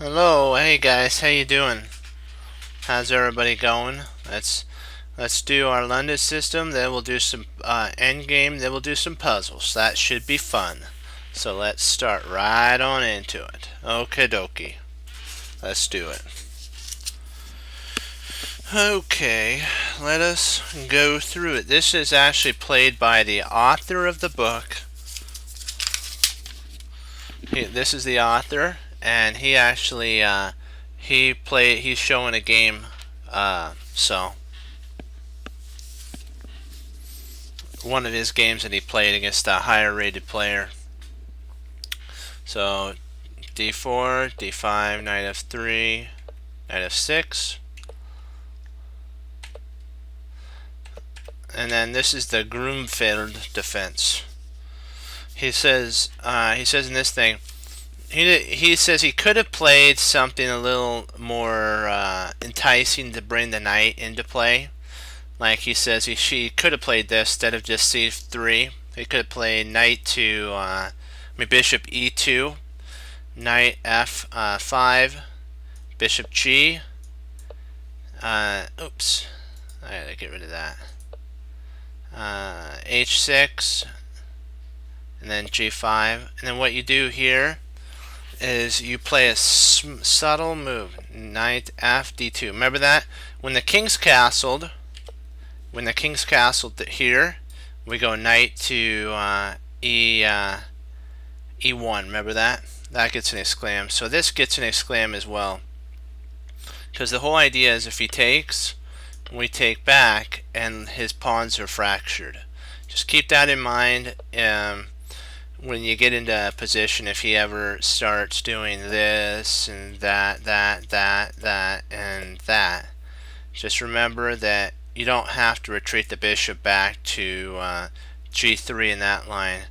Hello, hey guys, how you doing? How's everybody going? Let's do our London system. Then we'll do some end game. Then we'll do some puzzles. That should be fun. So let's start right on into it. Okie dokie. Let's do it. Okay, let us go through it. This is actually played by the author of the book. This is the author, and he actually he's showing a game. So one of his games that he played against a higher rated player. So d4, d5, knight f3, knight f6, and then this is the Grünfeld defense. He says in this thing, he says he could have played something a little more enticing to bring the knight into play. Like he says, she could have played this instead of just c3. He could have played knight to bishop e2, knight f5, bishop g. Oops, I gotta get rid of that. H6, and then g5. And then what you do here is you play a subtle move, knight f d2. Remember that when the king's castled. When the king's castled here, we go knight to e1. Remember that? That gets an exclam. So this gets an exclam as well. Because the whole idea is if he takes, we take back, and his pawns are fractured. Just keep that in mind when you get into a position. If he ever starts doing this and that, and that, just remember that you don't have to retreat the bishop back to g3 in that line.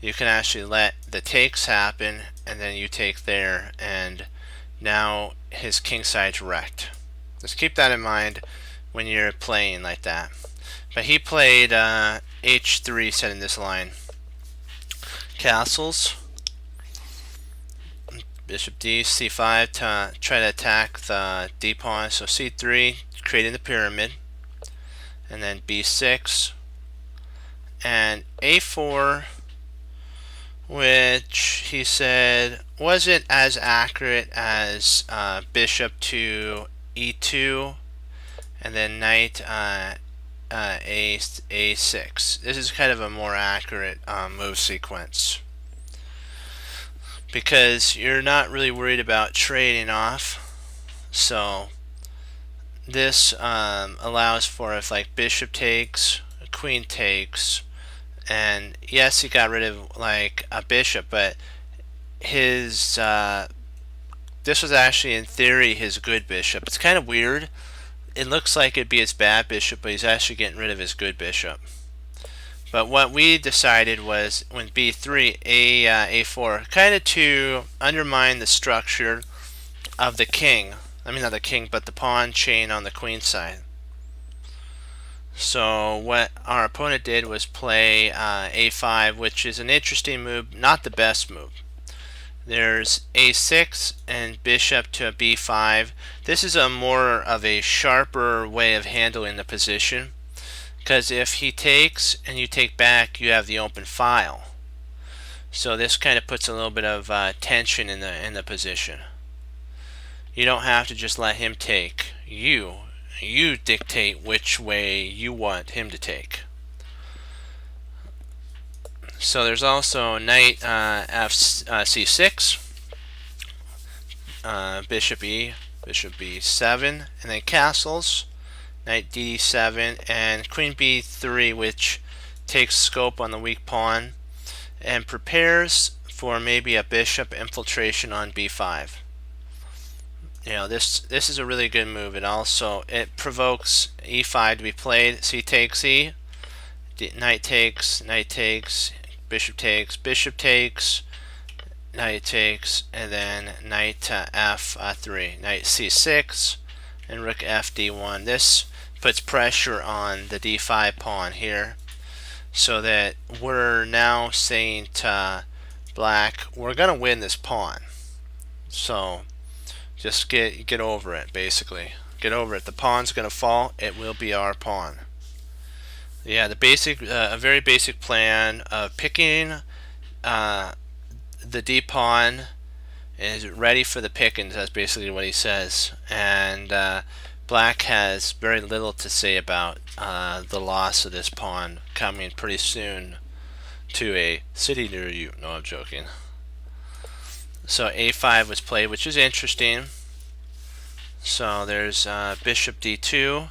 You can actually let the takes happen, and then you take there, and now his kingside's wrecked. Just keep that in mind when you're playing like that. But he played h3 setting this line. Castles. Bishop d, c5 to try to attack the d pawn. So c3, creating the pyramid. And then b6 and a4, which he said wasn't as accurate as bishop to e2, and then knight a6. This is kind of a more accurate move sequence because you're not really worried about trading off. So this allows for if like bishop takes, queen takes, and yes, he got rid of like a bishop, but his this was actually in theory his good bishop. It's kind of weird. It looks like it'd be his bad bishop, but he's actually getting rid of his good bishop. But what we decided was when b3, a4, kind of to undermine the structure of the king. I mean, not the king, but the pawn chain on the queen side. So what our opponent did was play a5, which is an interesting move, not the best move. There's a6 and bishop to b5. This is a more of a sharper way of handling the position, because if he takes and you take back, you have the open file. So this kind of puts a little bit of tension in the position. You don't have to just let him take. You dictate which way you want him to take. So there's also knight c6, bishop e, bishop b7, and then castles, knight d7, and queen b3, which takes scope on the weak pawn and prepares for maybe a bishop infiltration on b5. You know, this is a really good move. It provokes e5 to be played. C takes e, knight takes, bishop takes, knight takes, and then knight to f3, knight c6, and rook f d1. This puts pressure on the d5 pawn here, so that we're now saying to black, we're going to win this pawn. So Just get over it, basically. Get over it. The pawn's gonna fall. It will be our pawn. Yeah, a very basic plan of picking the D pawn is ready for the pickings. That's basically what he says. And Black has very little to say about the loss of this pawn coming pretty soon to a city near you. No, I'm joking. So A5 was played, which is interesting. So there's bishop D2,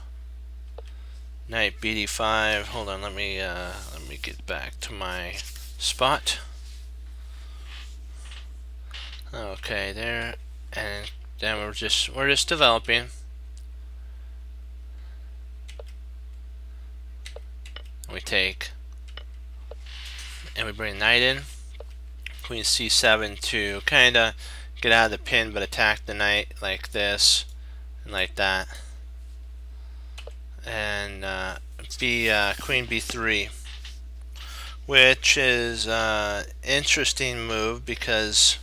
knight BD5. Hold on, let me get back to my spot. Okay, there, and then we're just developing. We take, and we bring knight in. Queen C7 to kind of get out of the pin, but attack the knight like this and like that. And Queen B3, which is an interesting move because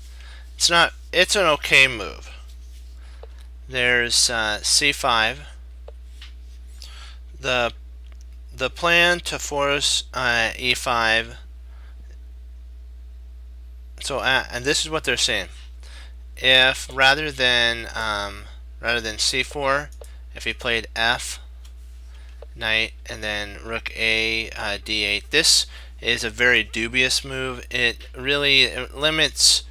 it's an okay move. There's C5. The plan to force E5. So and this is what they're saying. If rather than C4, if he played F, knight, and then rook A, D8. This is a very dubious move. It really limits.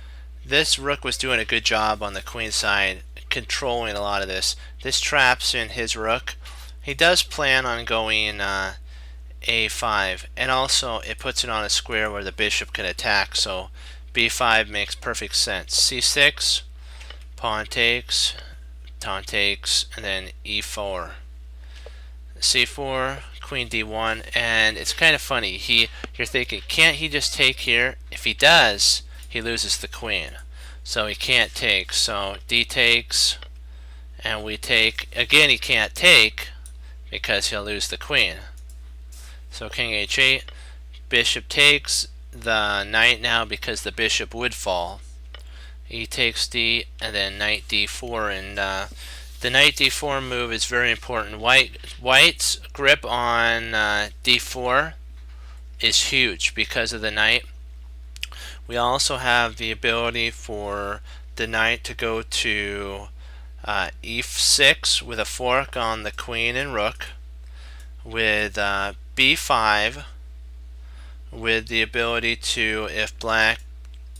This rook was doing a good job on the queen side, controlling a lot of this. This traps in his rook. He does plan on going A5, and also it puts it on a square where the bishop can attack. So B5 makes perfect sense. C6, pawn takes, and then E4. C4, Queen D1, and it's kind of funny. You're thinking, can't he just take here? If he does, he loses the queen, so he can't take. So D takes, and we take again. He can't take because he'll lose the queen. So King H8, bishop takes the knight now because the bishop would fall. E takes D, and then knight D4, and the knight D4 move is very important. White's grip on D4 is huge because of the knight. We also have the ability for the knight to go to E6 with a fork on the queen and rook, with B5 with the ability to, if black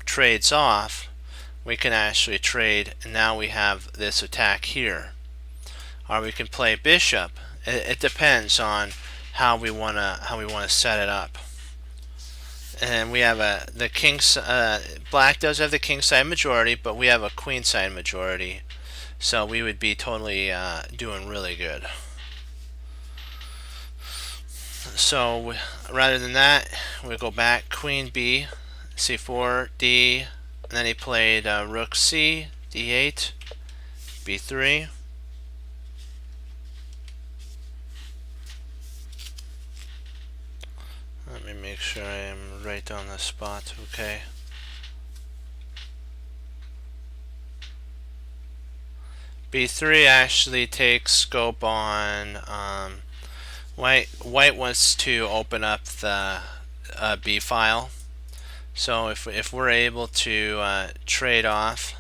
trades off, we can actually trade, and now we have this attack here. Or we can play bishop. It depends on how we wanna set it up. And we have the king's. Black does have the king side majority, but we have a queen side majority, so we would be totally doing really good. So rather than that, we go back. Queen B, C4, D. And then he played rook C, D8, B3. Let me make sure I am right on the spot. Okay. B3 actually takes scope on White wants to open up the B file. So if we're able to trade off,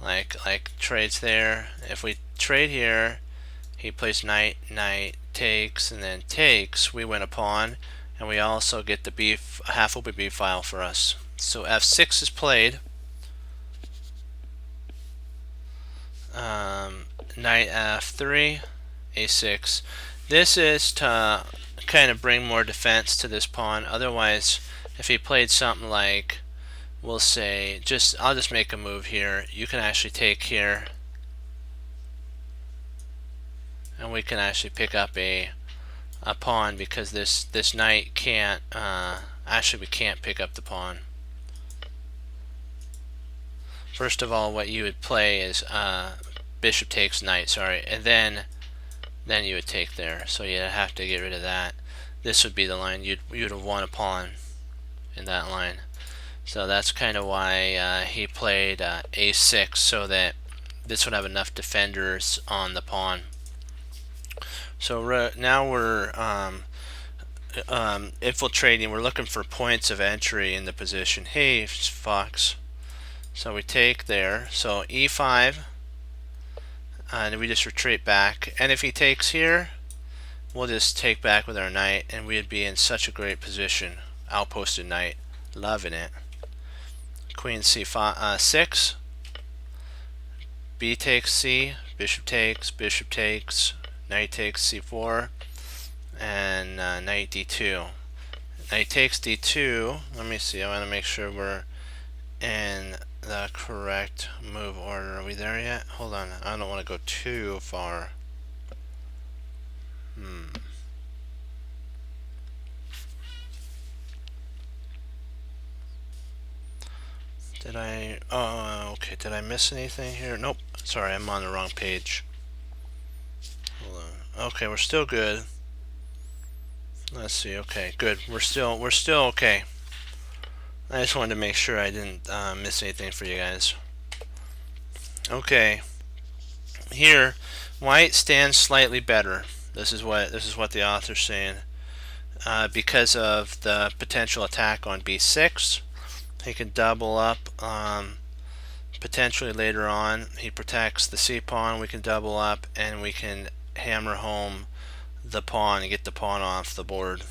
like trades there, if we trade here, he plays knight, takes, and then takes, we win a pawn, and we also get the half open B file for us. So F6 is played. Knight F3, A6. This is to kind of bring more defense to this pawn. Otherwise, if he played something like, we'll say, I'll just make a move here. You can actually take here, and we can actually pick up a pawn because this knight can't. Actually, we can't pick up the pawn. First of all, what you would play is bishop takes knight. Sorry, and then you would take there. So you have to get rid of that. This would be the line. You'd have won a pawn in that line. So that's kind of why he played A6, so that this would have enough defenders on the pawn. So now we're infiltrating. We're looking for points of entry in the position. Hey, Fox. So we take there. So e5, and we just retreat back. And if he takes here, we'll just take back with our knight, and we'd be in such a great position. Outposted knight, loving it. Queen c5, 6. B takes c, bishop takes, knight takes c4, and knight d2. Knight takes d2. Let me see. I want to make sure we're in the correct move order. Are we there yet? Hold on. I don't want to go too far. Did I? Oh, okay. Did I miss anything here? Nope. Sorry, I'm on the wrong page. Hold on. Okay, we're still good. Let's see. Okay, good. We're still okay. I just wanted to make sure I didn't miss anything for you guys. Okay. Here, white stands slightly better. This is what the author's saying. Because of the potential attack on b6. He can double up potentially later on. He protects the c pawn. We can double up, and we can hammer home the pawn and get the pawn off the board.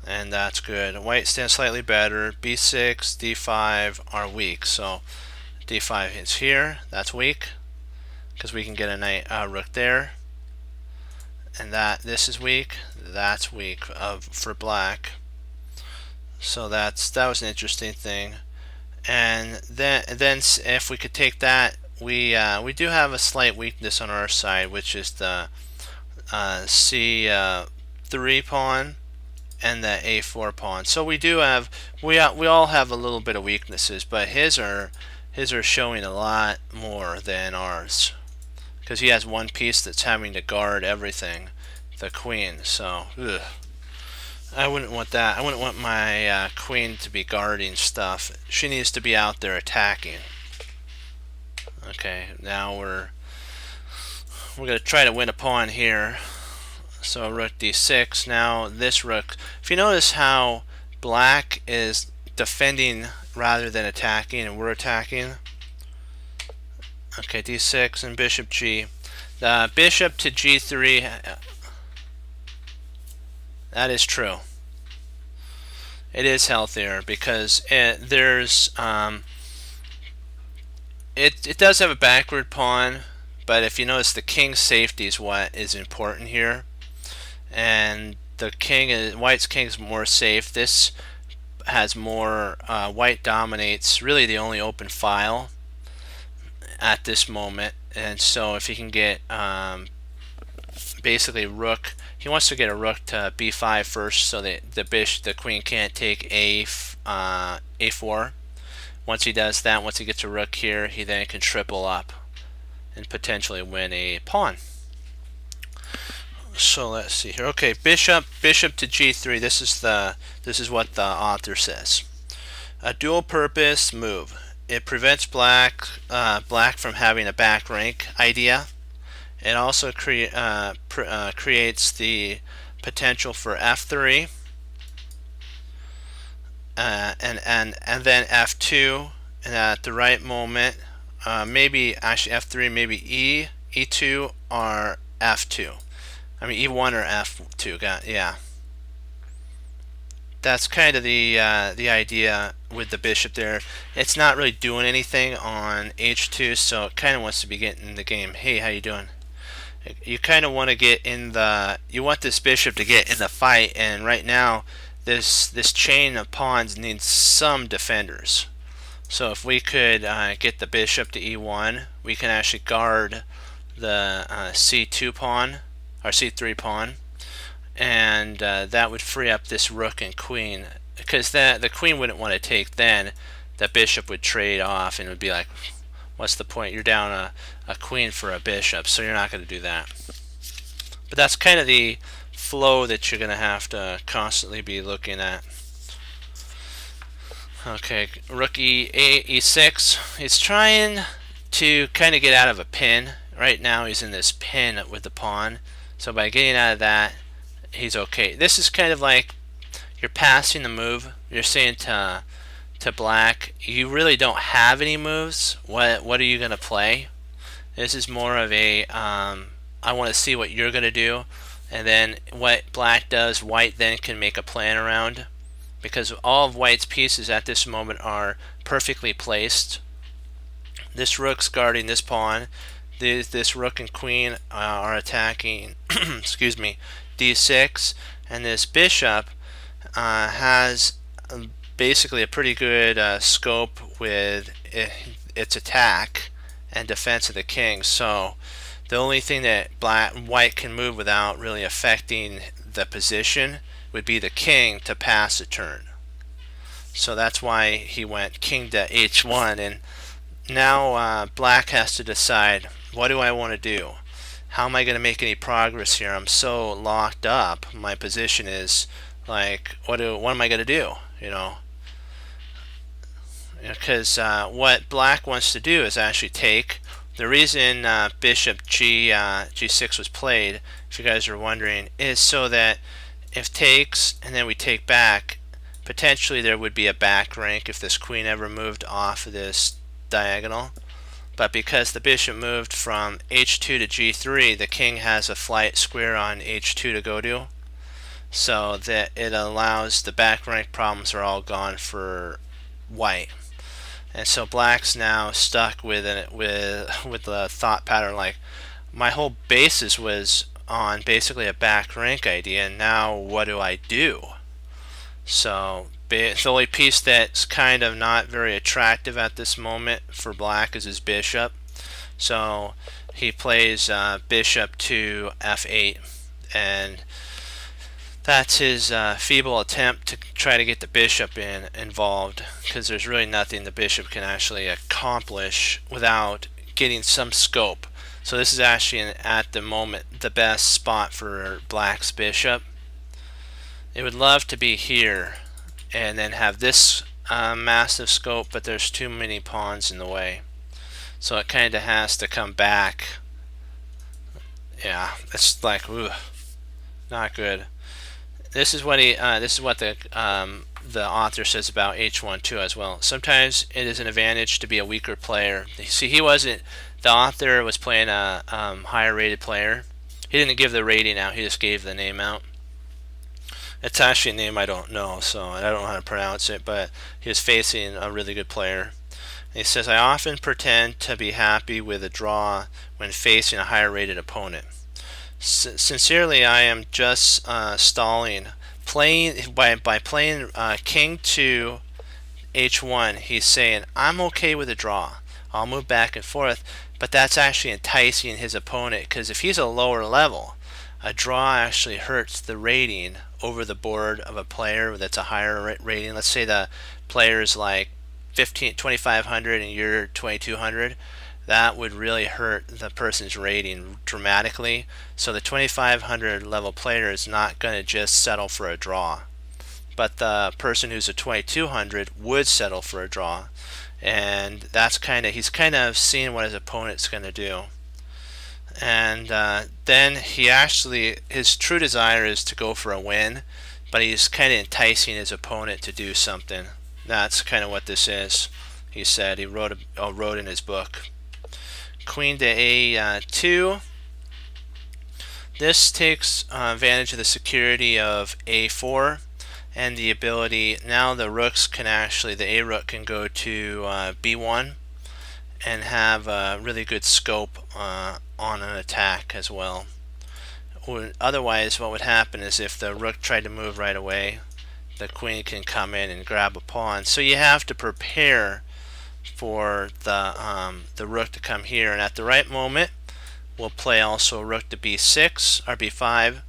And that's good. White stands slightly better. b6, d5 are weak. So d5 is here. That's weak because we can get a knight rook there. And this is weak. That's weak for black. So that was an interesting thing. And then if we could take that, we do have a slight weakness on our side, which is the c3 pawn and the a4 pawn. So we all have a little bit of weaknesses, but his are showing a lot more than ours, because he has one piece that's having to guard everything, the queen. So ugh. I wouldn't want that. I wouldn't want my queen to be guarding stuff. She needs to be out there attacking. Okay, now we're gonna try to win a pawn here. So rook d6. Now this rook. If you notice how black is defending rather than attacking, and we're attacking. Okay, d6 and bishop g. The bishop to g3. That is true. It is healthier because it does have a backward pawn, but if you notice, the king's safety is what is important here, and white's king is more safe. This has more. White dominates, really the only open file at this moment, and so if he can get basically rook. He wants to get a rook to b5 first, so that the queen can't take a4. Once he does that, once he gets a rook here, he then can triple up and potentially win a pawn. So let's see here. Okay, bishop to g3. This is what the author says. A dual purpose move. It prevents black from having a back rank idea. It also creates the potential for f3 and then f2, and at the right moment, maybe actually f3, maybe e2 or f2. I mean e1 or f2. Yeah. That's kind of the idea with the bishop there. It's not really doing anything on h2, so it kind of wants to be getting in the game. Hey, how you doing? You kind of want to get in you want this bishop to get in the fight, and right now this chain of pawns needs some defenders. So if we could get the bishop to e1, we can actually guard the c2 pawn or c3 pawn, and that would free up this rook and queen, because the queen wouldn't want to take. Then the bishop would trade off, and it would be like, what's the point? You're down a queen for a bishop, so you're not going to do that. But that's kind of the flow that you're going to have to constantly be looking at. Okay, rook e6. He's trying to kind of get out of a pin. Right now he's in this pin with the pawn, so by getting out of that, he's okay. This is kind of like you're passing the move. You're saying to black, you really don't have any moves. What are you gonna play? This is more of a I want to see what you're gonna do, and then what black does, white then can make a plan around, because all of white's pieces at this moment are perfectly placed. This rook's guarding this pawn. This rook and queen are attacking excuse me, d6, and this bishop has basically a pretty good scope with its attack and defense of the king. So the only thing that white can move without really affecting the position would be the king to pass a turn. So that's why he went king to h1, and now black has to decide, what do I want to do? How am I going to make any progress here? I'm so locked up. My position is like, what am I going to do? Because what black wants to do is actually take. The reason bishop g6 was played, if you guys are wondering, is so that if takes and then we take back, potentially there would be a back rank if this queen ever moved off of this diagonal. But because the bishop moved from h2 to g3, the king has a flight square on h2 to go to, so that it allows the back rank problems are all gone for white. And so black's now stuck with the thought pattern like, my whole basis was on basically a back rank idea, and now what do I do? So the only piece that's kind of not very attractive at this moment for black is his bishop. So he plays bishop to f8, and that's his feeble attempt to try to get the bishop involved, because there's really nothing the bishop can actually accomplish without getting some scope. So this is actually at the moment the best spot for black's bishop. It would love to be here and then have this massive scope, but there's too many pawns in the way, so it kind of has to come back. Yeah, it's like, ooh, not good. This is what the author says about h1 too as well. Sometimes it is an advantage to be a weaker player. See, he wasn't. The author was playing a higher rated player. He didn't give the rating out. He just gave the name out. It's actually a name I don't know, so I don't know how to pronounce it, but he was facing a really good player. And he says, I often pretend to be happy with a draw when facing a higher rated opponent. Sincerely, I am just stalling. By playing king to h1, he's saying, I'm okay with a draw. I'll move back and forth, but that's actually enticing his opponent, because if he's a lower level, a draw actually hurts the rating over the board of a player that's a higher rating. Let's say the player is like 2,500 and you're 2,200. That would really hurt the person's rating dramatically. So the 2,500 level player is not going to just settle for a draw, but the person who's a 2,200 would settle for a draw, and that's he's kind of seeing what his opponent's going to do. And then his true desire is to go for a win, but he's kind of enticing his opponent to do something. That's kind of what this is. He said, he wrote in his book. Queen to a2. This takes advantage of the security of a4 and the ability, now the rooks can actually, the a rook can go to b1 and have a really good scope on an attack as well. Otherwise, what would happen is if the rook tried to move right away, the queen can come in and grab a pawn. So you have to prepare for the rook to come here, and at the right moment we'll play also rook to b6 or b5,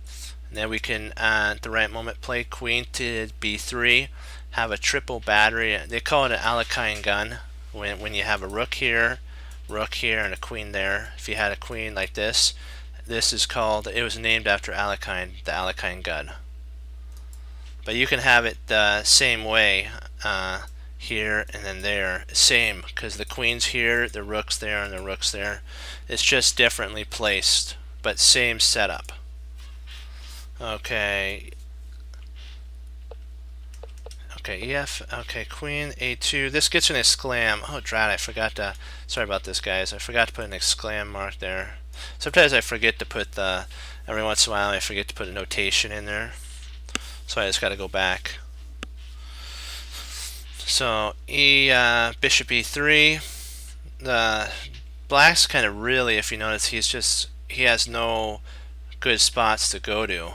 and then we can at the right moment play queen to b3, have a triple battery. They call it an Alekhine gun when you have a rook here, and a queen there. If you had a queen like this is called, it was named after Alekhine, the Alekhine gun. But you can have it the same way. here, and then there. Same, because the queen's here, the rook's there, and the rook's there. It's just differently placed, but same setup. Okay. Okay, EF. Okay, queen A2. This gets an exclam. Oh, drat! I forgot to. Sorry about this, guys. I forgot to put an exclam mark there. Sometimes I forget to put the. Every once in a while, I forget to put a notation in there. So I just got to go back. So bishop E3. The black's kind of really, if you notice, he has no good spots to go to.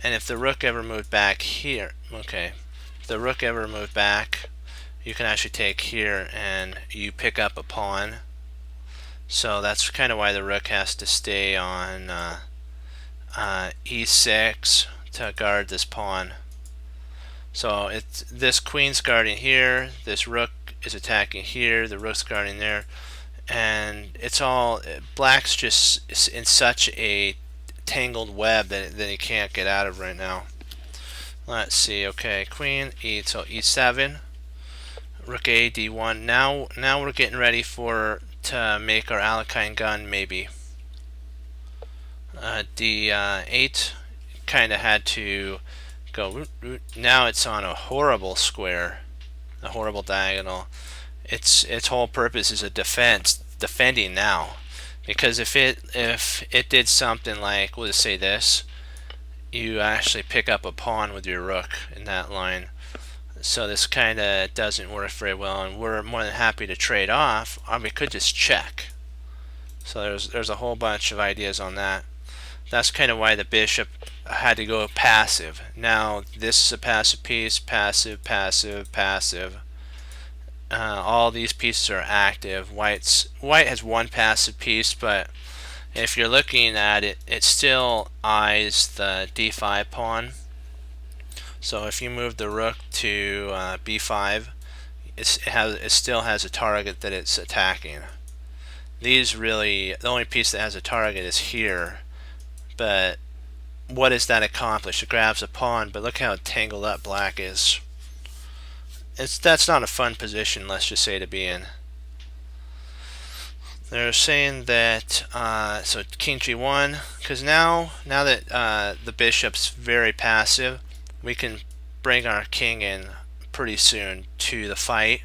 And if the rook ever moved back here, okay, if the rook ever moved back, you can actually take here and you pick up a pawn. So that's kind of why the rook has to stay on E6 to guard this pawn. So it's this queen's guarding here, this rook is attacking here, the rook's guarding there, and it's all black's just in such a tangled web that he can't get out of right now. Let's see. Okay, queen so E7, rook A D1. Now we're getting ready to make our Alekhine gun maybe. D8 kind of had to go. Now it's on a horrible square, a horrible diagonal. Its whole purpose is a defending now. Because if it did something like, we'll just say this, you actually pick up a pawn with your rook in that line. So this kind of doesn't work very well, and we're more than happy to trade off, or we could just check. So there's a whole bunch of ideas on that. That's kind of why the bishop had to go passive. Now this is a passive piece, passive, passive, passive. All these pieces are active. White has one passive piece, but if you're looking at it, it still eyes the d5 pawn. So if you move the rook to b5, it still has a target that it's attacking. The only piece that has a target is here, but what does that accomplish? It grabs a pawn, but look how tangled up black is. That's not a fun position, let's just say, to be in. They're saying that so king g1, because now that the bishop's very passive, we can bring our king in pretty soon to the fight,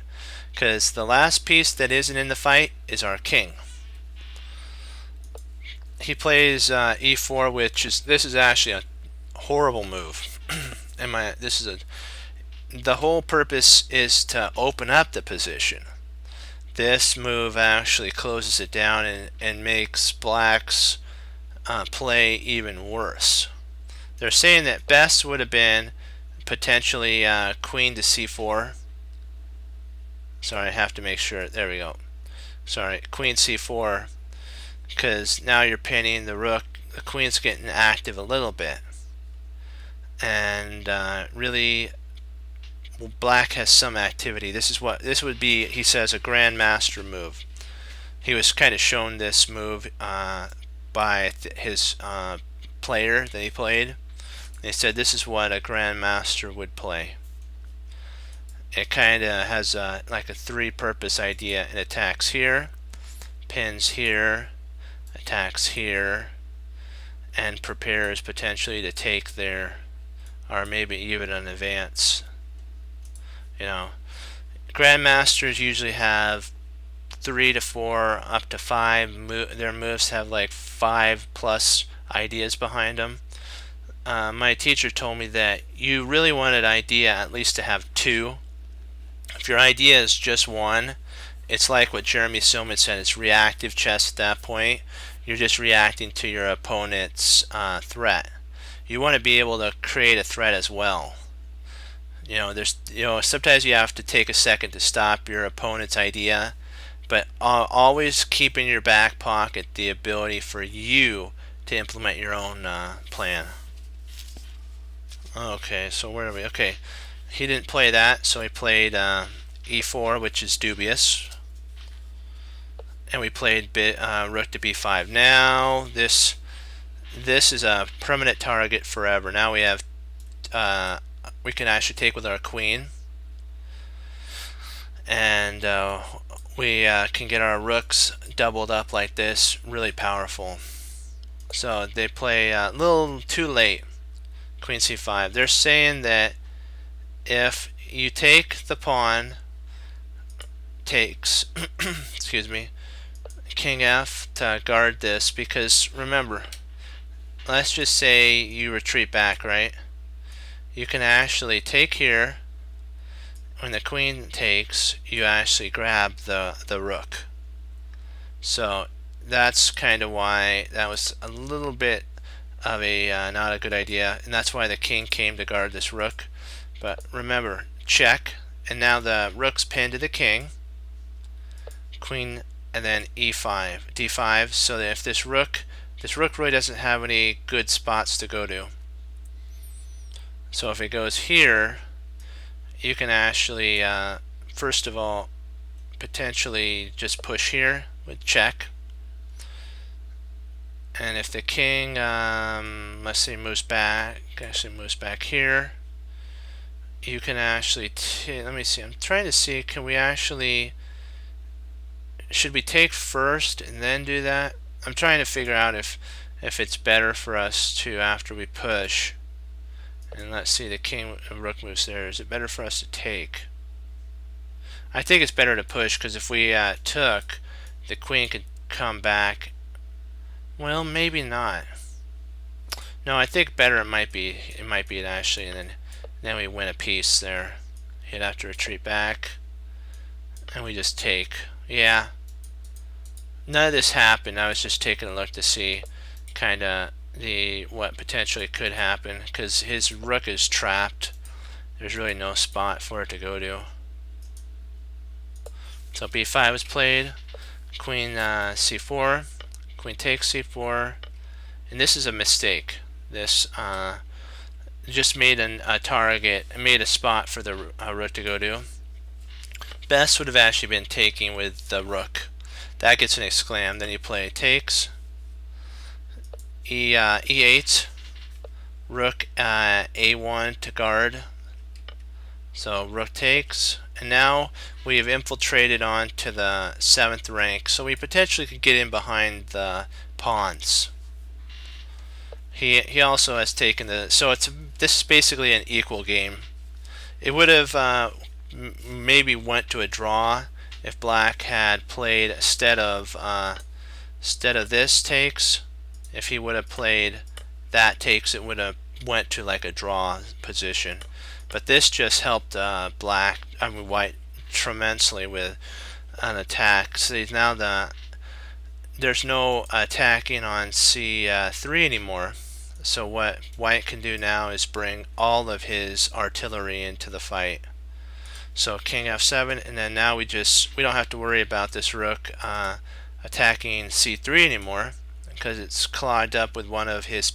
because the last piece that isn't in the fight is our king. He plays e4, this is actually a horrible move. The whole purpose is to open up the position. This move actually closes it down and makes black's play even worse. They're saying that best would have been potentially queen to c4. Sorry, I have to make sure. There we go. Sorry, queen c4, because now you're pinning the rook. The queen's getting active a little bit, and really, black has some activity. This would be, he says, a grandmaster move. He was kind of shown this move by his player that he played. They said this is what a grandmaster would play. It kind of has like a three-purpose idea. It attacks here, pins here, attacks here, and prepares potentially to take there, or maybe even an advance. You know, grandmasters usually have 3 to 4 up to 5. Their moves have like 5+ ideas behind them. My teacher told me that you really want an idea at least to have 2. If your idea is just 1, it's like what Jeremy Silman said, it's reactive chess at that point. You're just reacting to your opponent's threat. You want to be able to create a threat as well. Sometimes you have to take a second to stop your opponent's idea, but always keep in your back pocket the ability for you to implement your own plan. Okay, so where are we? Okay, he didn't play that, so he played e4, which is dubious, and we played rook to b5. Now this is a permanent target forever. Now we have we can actually take with our queen. and we can get our rooks doubled up like this, really powerful. So they play a little too late. Queen c5. They're saying that if you take the pawn, takes excuse me, king f to guard this, because remember, let's just say you retreat back, right? You can actually take here. When the queen takes, you actually grab the rook. So that's kind of why that was a little bit of a not a good idea, and that's why the king came to guard this rook. But remember, check, and now the rook's pinned to the king. Queen, and then e5, d5, so that if this rook really doesn't have any good spots to go to. So if it goes here, you can actually first of all potentially just push here with check, and if the king let's say moves back, here, you can actually let me see, I'm trying to see, can we actually, should we take first and then do that? I'm trying to figure out if it's better for us to, after we push, and let's see, the king rook moves there, is it better for us to take? I think it's better to push, because if we took, the queen could come back. Well, maybe not. No, I think better it might be actually, and then we win a piece there. He'd have to retreat back, and we just take. Yeah. None of this happened. I was just taking a look to see kind of what potentially could happen, because his rook is trapped. There's really no spot for it to go to. So b5 is played. Queen c4. Queen takes c4, and this is a mistake. This just made a target, made a spot for the rook to go to. Best would have actually been taking with the rook. That gets an exclam. Then you play takes, e8, rook a1 to guard. So rook takes, and now we have infiltrated onto the 7th rank, so we potentially could get in behind the pawns. He also has taken the, so this is basically an equal game. It would have maybe went to a draw if black had played instead of this takes. If he would have played that takes, it would have went to like a draw position. But this just helped white tremendously with an attack. See, now there's no attacking on c3 anymore. So what white can do now is bring all of his artillery into the fight. So king f7, and then now we don't have to worry about this rook attacking c3 anymore, because it's clogged up with one of his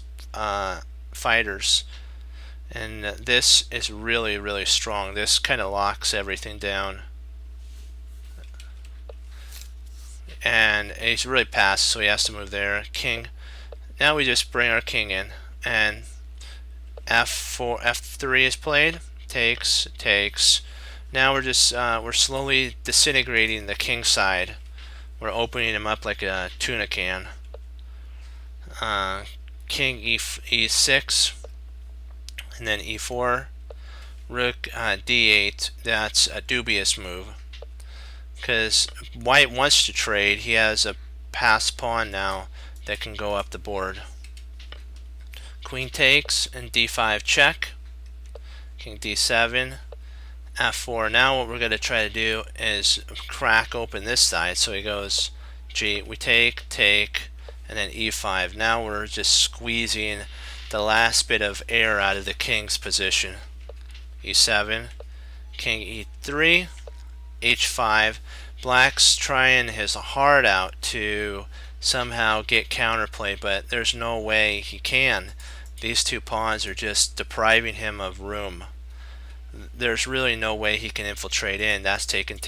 fighters. And this is really, really strong. This kind of locks everything down. And he's really passed, so he has to move there. King. Now we just bring our king in, and f3 is played. Takes, takes. Now we're slowly disintegrating the king side. We're opening him up like a tuna can. King e6. And then e4, rook d8. That's a dubious move, because white wants to trade. He has a passed pawn now that can go up the board. Queen takes, and d5 check. King d7, f4. Now what we're going to try to do is crack open this side. So he goes we take, and then e5. Now we're just squeezing the last bit of air out of the king's position. e7, king e3, h5. Black's trying his heart out to somehow get counterplay, but there's no way he can. These two pawns are just depriving him of room. There's really no way he can infiltrate in. That's taken.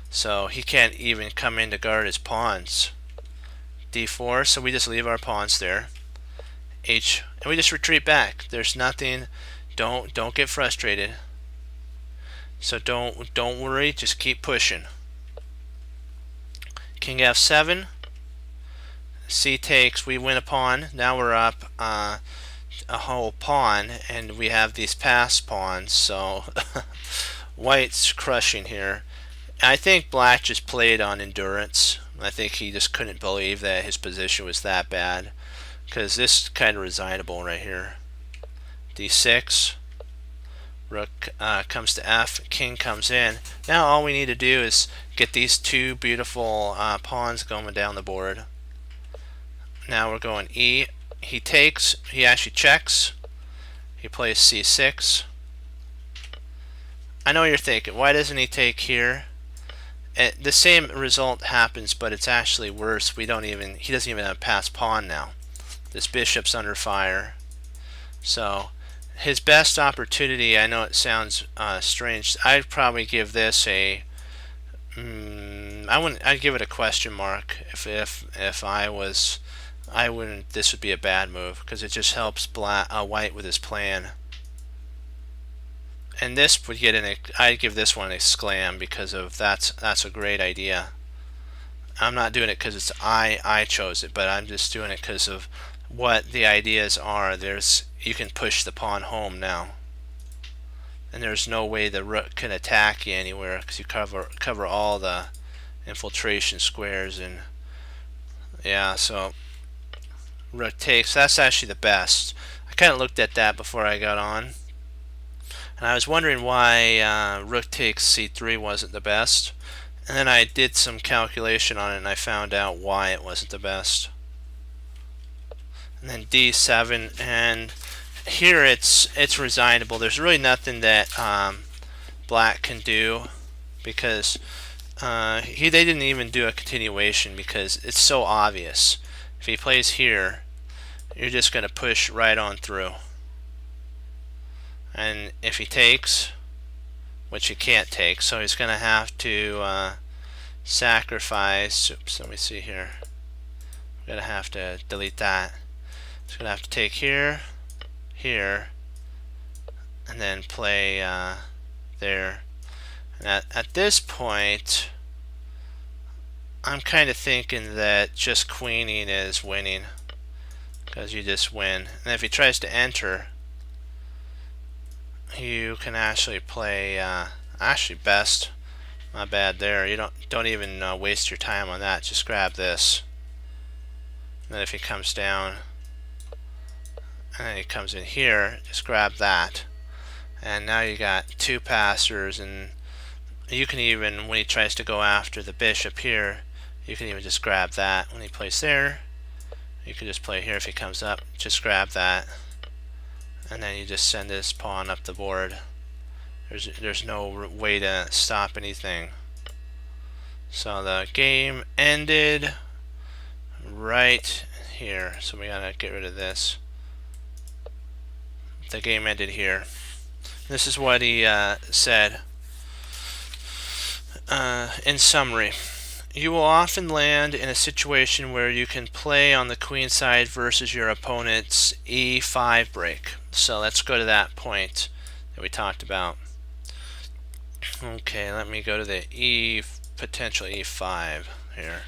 So he can't even come in to guard his pawns. d4, so we just leave our pawns there. And we just retreat back. There's nothing. Don't get frustrated. So don't worry, just keep pushing. King f7, c takes, we win a pawn. Now we're up a whole pawn, and we have these passed pawns, so white's crushing here. I think black just played on endurance. I think he just couldn't believe that his position was that bad, because this is kind of resignable right here. d6, rook comes to f, king comes in. Now all we need to do is get these two beautiful pawns going down the board. Now we're going e. He takes, he actually checks. He plays c6. I know you're thinking, why doesn't he take here? The same result happens, but it's actually worse. He doesn't even have a passed pawn now. This bishop's under fire. So his best opportunity, I know it sounds strange, I'd probably give this a I'd give it a question mark. If I wouldn't, this would be a bad move, because it just helps white with his plan. And this would get I'd give this one a exclam, because of that's a great idea. I'm not doing it because it's I chose it, but I'm just doing it because of what the ideas are. You can push the pawn home now, and there's no way the rook can attack you anywhere, because you cover all the infiltration squares. And yeah, so rook takes, that's actually the best. I kind of looked at that before I got on, and I was wondering why rook takes c3 wasn't the best, and then I did some calculation on it and I found out why it wasn't the best. And then d7, and here it's resignable. There's really nothing that black can do, because they didn't even do a continuation, because it's so obvious. If he plays here, you're just going to push right on through. And if he takes, which he can't take, so he's going to have to sacrifice. Oops, let me see here. I'm going to have to delete that. He's going to have to take here, here, and then play there. And at this point, I'm kind of thinking that just queening is winning, because you just win. And if he tries to enter, you can actually play actually best. Not bad there. You don't even waste your time on that. Just grab this. And then if he comes down, and then he comes in here, just grab that. And now you got two passers, and you can even, when he tries to go after the bishop here, you can even just grab that. When he plays there, you can just play here. If he comes up, just grab that, and then you just send this pawn up the board. There's no way to stop anything. So the game ended right here. So we gotta get rid of this. The game ended here. This is what he said. In summary, you will often land in a situation where you can play on the queen side versus your opponent's e5 break. So let's go to that point that we talked about. Okay, let me go to the potential e5 here.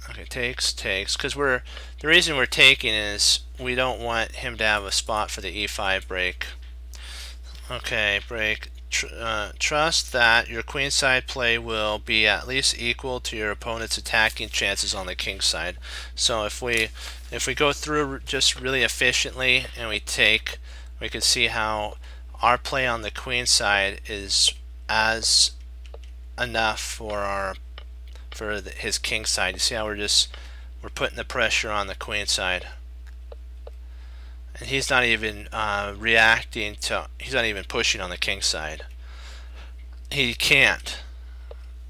Okay, takes, because the reason we're taking is we don't want him to have a spot for the e5 break. Okay, break. Trust that your queenside play will be at least equal to your opponent's attacking chances on the king side. So if we go through just really efficiently and we take, we can see how our play on the queen side is as enough for his king side. You see how we're putting the pressure on the queen side, and he's not even reacting to, he's not even pushing on the king side. He can't.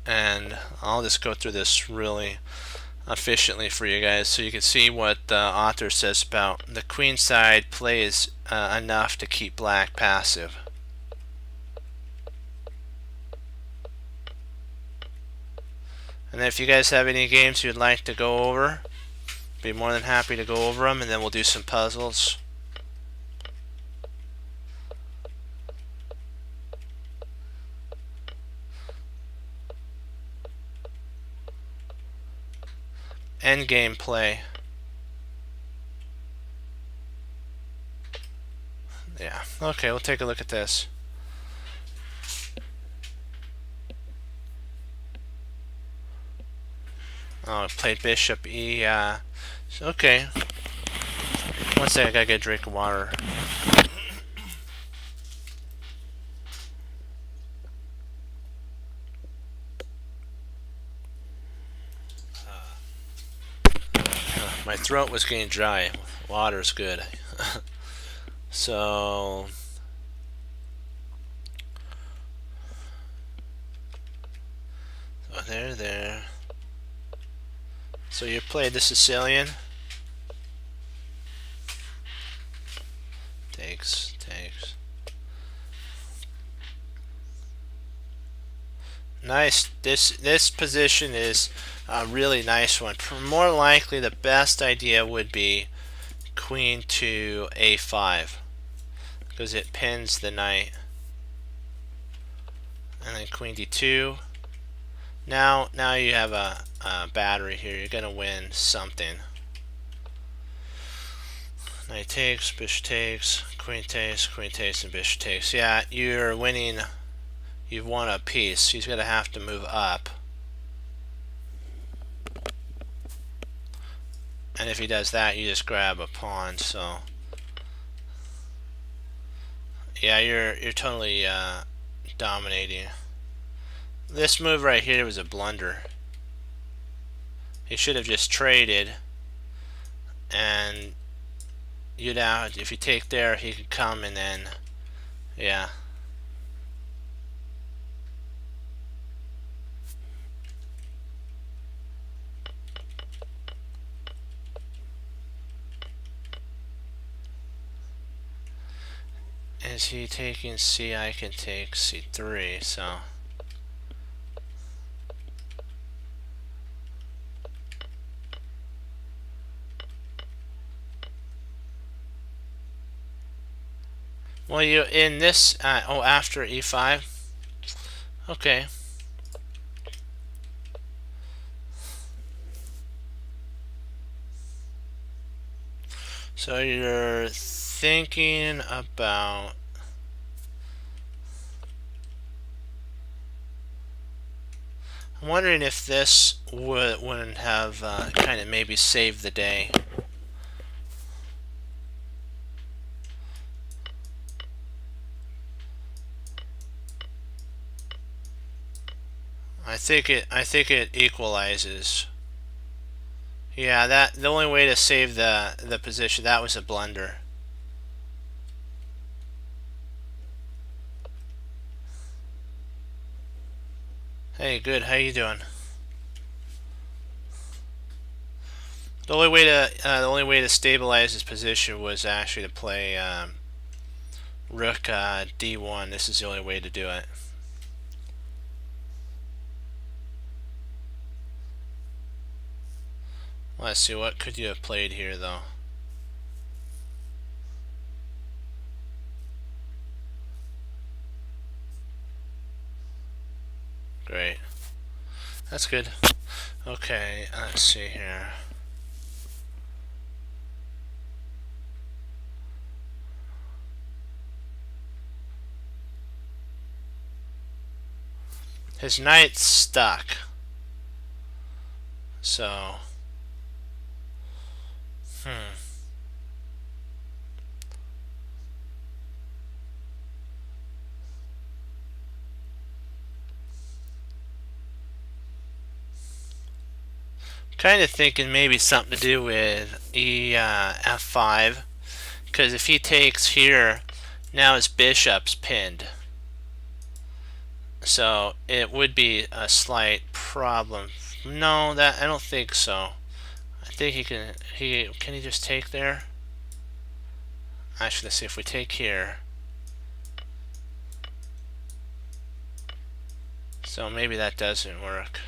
And I'll just go through this really efficiently for you guys so you can see what the author says about the queen side plays enough to keep black passive. And if you guys have any games you'd like to go over, be more than happy to go over them, and then we'll do some puzzles. endgame play. Yeah, okay, we'll take a look at this. Oh, I played bishop E. Okay. One second, I gotta get a drink of water. My throat was getting dry. Water's good. So there. So you played the Sicilian. Takes. Nice. This position is a really nice one. More likely, the best idea would be queen to a5 because it pins the knight, and then queen d2. Now you have a battery here. You're gonna win something. Knight takes, bishop takes, queen takes, and bishop takes. Yeah, you're winning. You've won a piece. He's gonna have to move up. And if he does that, you just grab a pawn. So yeah, you're totally dominating. This move right here was a blunder. He should have just traded, and you'd out. If you take there, he could come, and then yeah. Is he taking C? I can take C3, so well, you in this after E5. Okay. So you're thinking about I'm wondering if this wouldn't have kind of maybe saved the day. I think it equalizes. Yeah, that the only way to save the position, that was a blunder. Hey, good. How you doing? The only way to stabilize his position was actually to play rook d1. This is the only way to do it. Let's see, what could you have played here though? Great. That's good. Okay, let's see here. His knight's stuck. So, kind of thinking maybe something to do with f5, because if he takes here, now his bishop's pinned. So it would be a slight problem. No, that I don't think so. I think can he just take there? Actually, let's see if we take here. So maybe that doesn't work.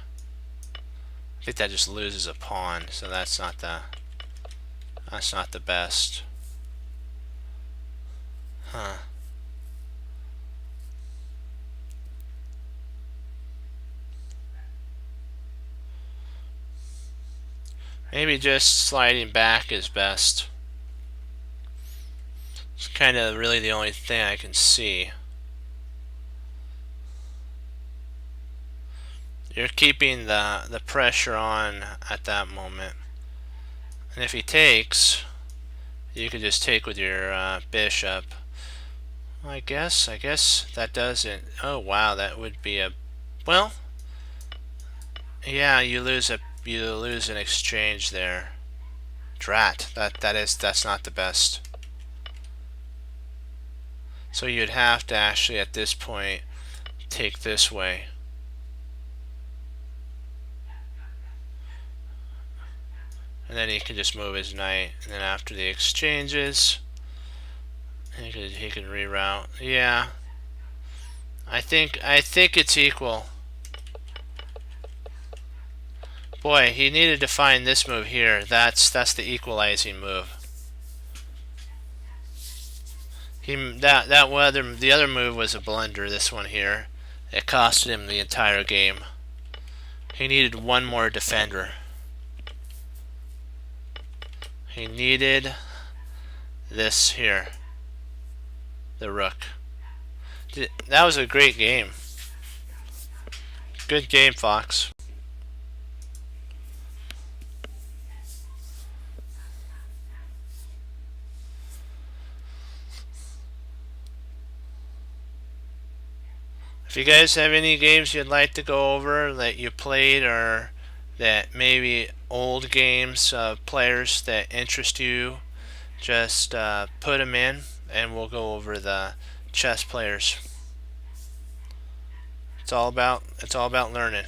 I think that just loses a pawn, so that's not the best. Huh. Maybe just sliding back is best. It's kind of really the only thing I can see. You're keeping the pressure on at that moment. And if he takes, you could just take with your bishop. I guess that doesn't. Oh wow, that would be a. Well, yeah, you lose an exchange there. Drat. That's not the best. So you'd have to actually at this point take this way. And then he can just move his knight, and then after the exchanges, he can reroute. Yeah, I think it's equal. Boy, he needed to find this move here. That's the equalizing move. The other move was a blunder. This one here, it costed him the entire game. He needed one more defender. He needed this here, the rook. That was a great game. Good game, Fox. If you guys have any games you'd like to go over that you played, or that maybe old games of players that interest you, just put them in and we'll go over the chess players. It's all about learning.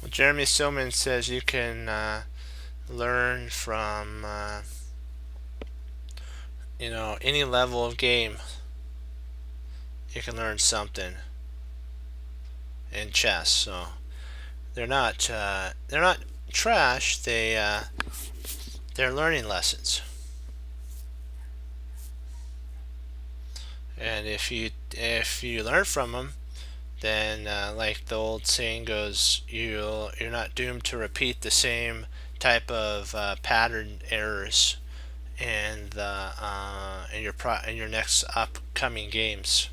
Well, Jeremy Silman says you can learn from any level of game. You can learn something in chess. So they're not trash. They're learning lessons. And if you learn from them, then like the old saying goes, you're not doomed to repeat the same type of pattern errors in your next upcoming games.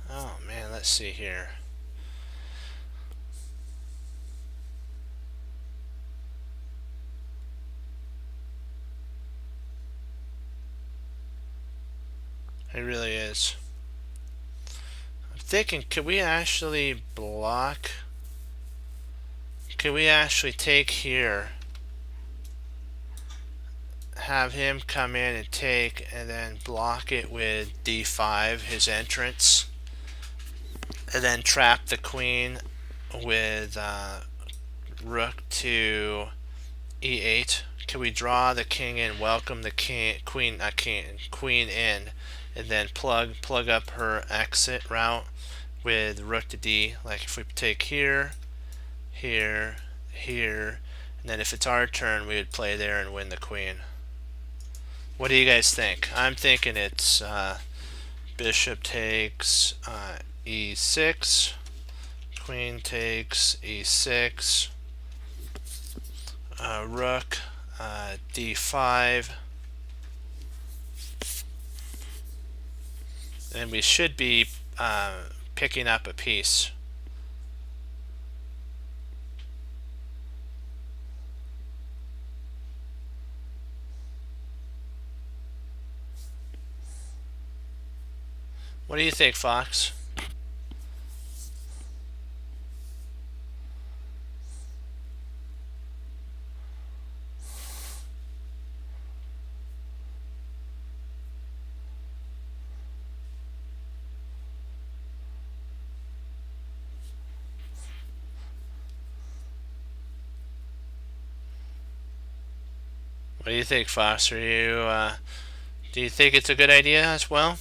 Oh man, let's see here. It really is. I'm thinking, could we actually block? Could we actually take here, have him come in and take, and then block it with d5, his entrance, and then trap the queen with rook to e8? Can we draw the king in, welcome the queen in, and then plug up her exit route with rook to d? Like if we take here, here, here, and then if it's our turn, we would play there and win the queen. What do you guys think? I'm thinking it's bishop takes e6, queen takes e6, rook d5, and we should be picking up a piece. What do you think, Fox? What do you think, Fox? Do you think it's a good idea as well?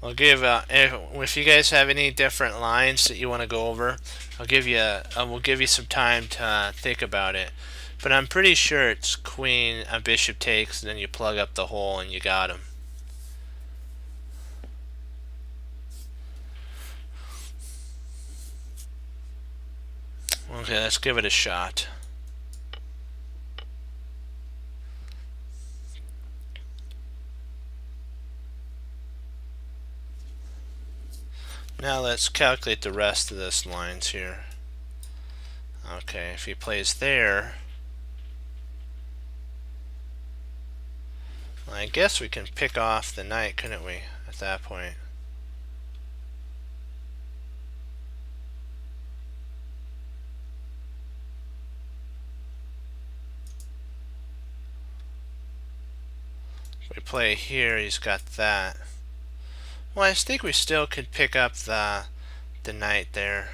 I'll give if you guys have any different lines that you want to go over, I will give you some time to think about it. But I'm pretty sure it's queen, a bishop takes, and then you plug up the hole and you got him. Okay, let's give it a shot. Now let's calculate the rest of this lines here. Okay, if he plays there, well, I guess we can pick off the knight, couldn't we, at that point? If we play here, he's got that. Well, I think we still could pick up the knight there.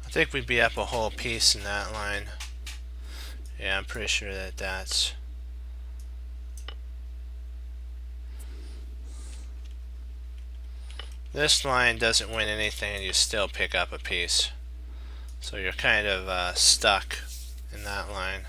I think we'd be up a whole piece in that line. Yeah, I'm pretty sure that that's... This line doesn't win anything and you still pick up a piece. So you're kind of stuck in that line.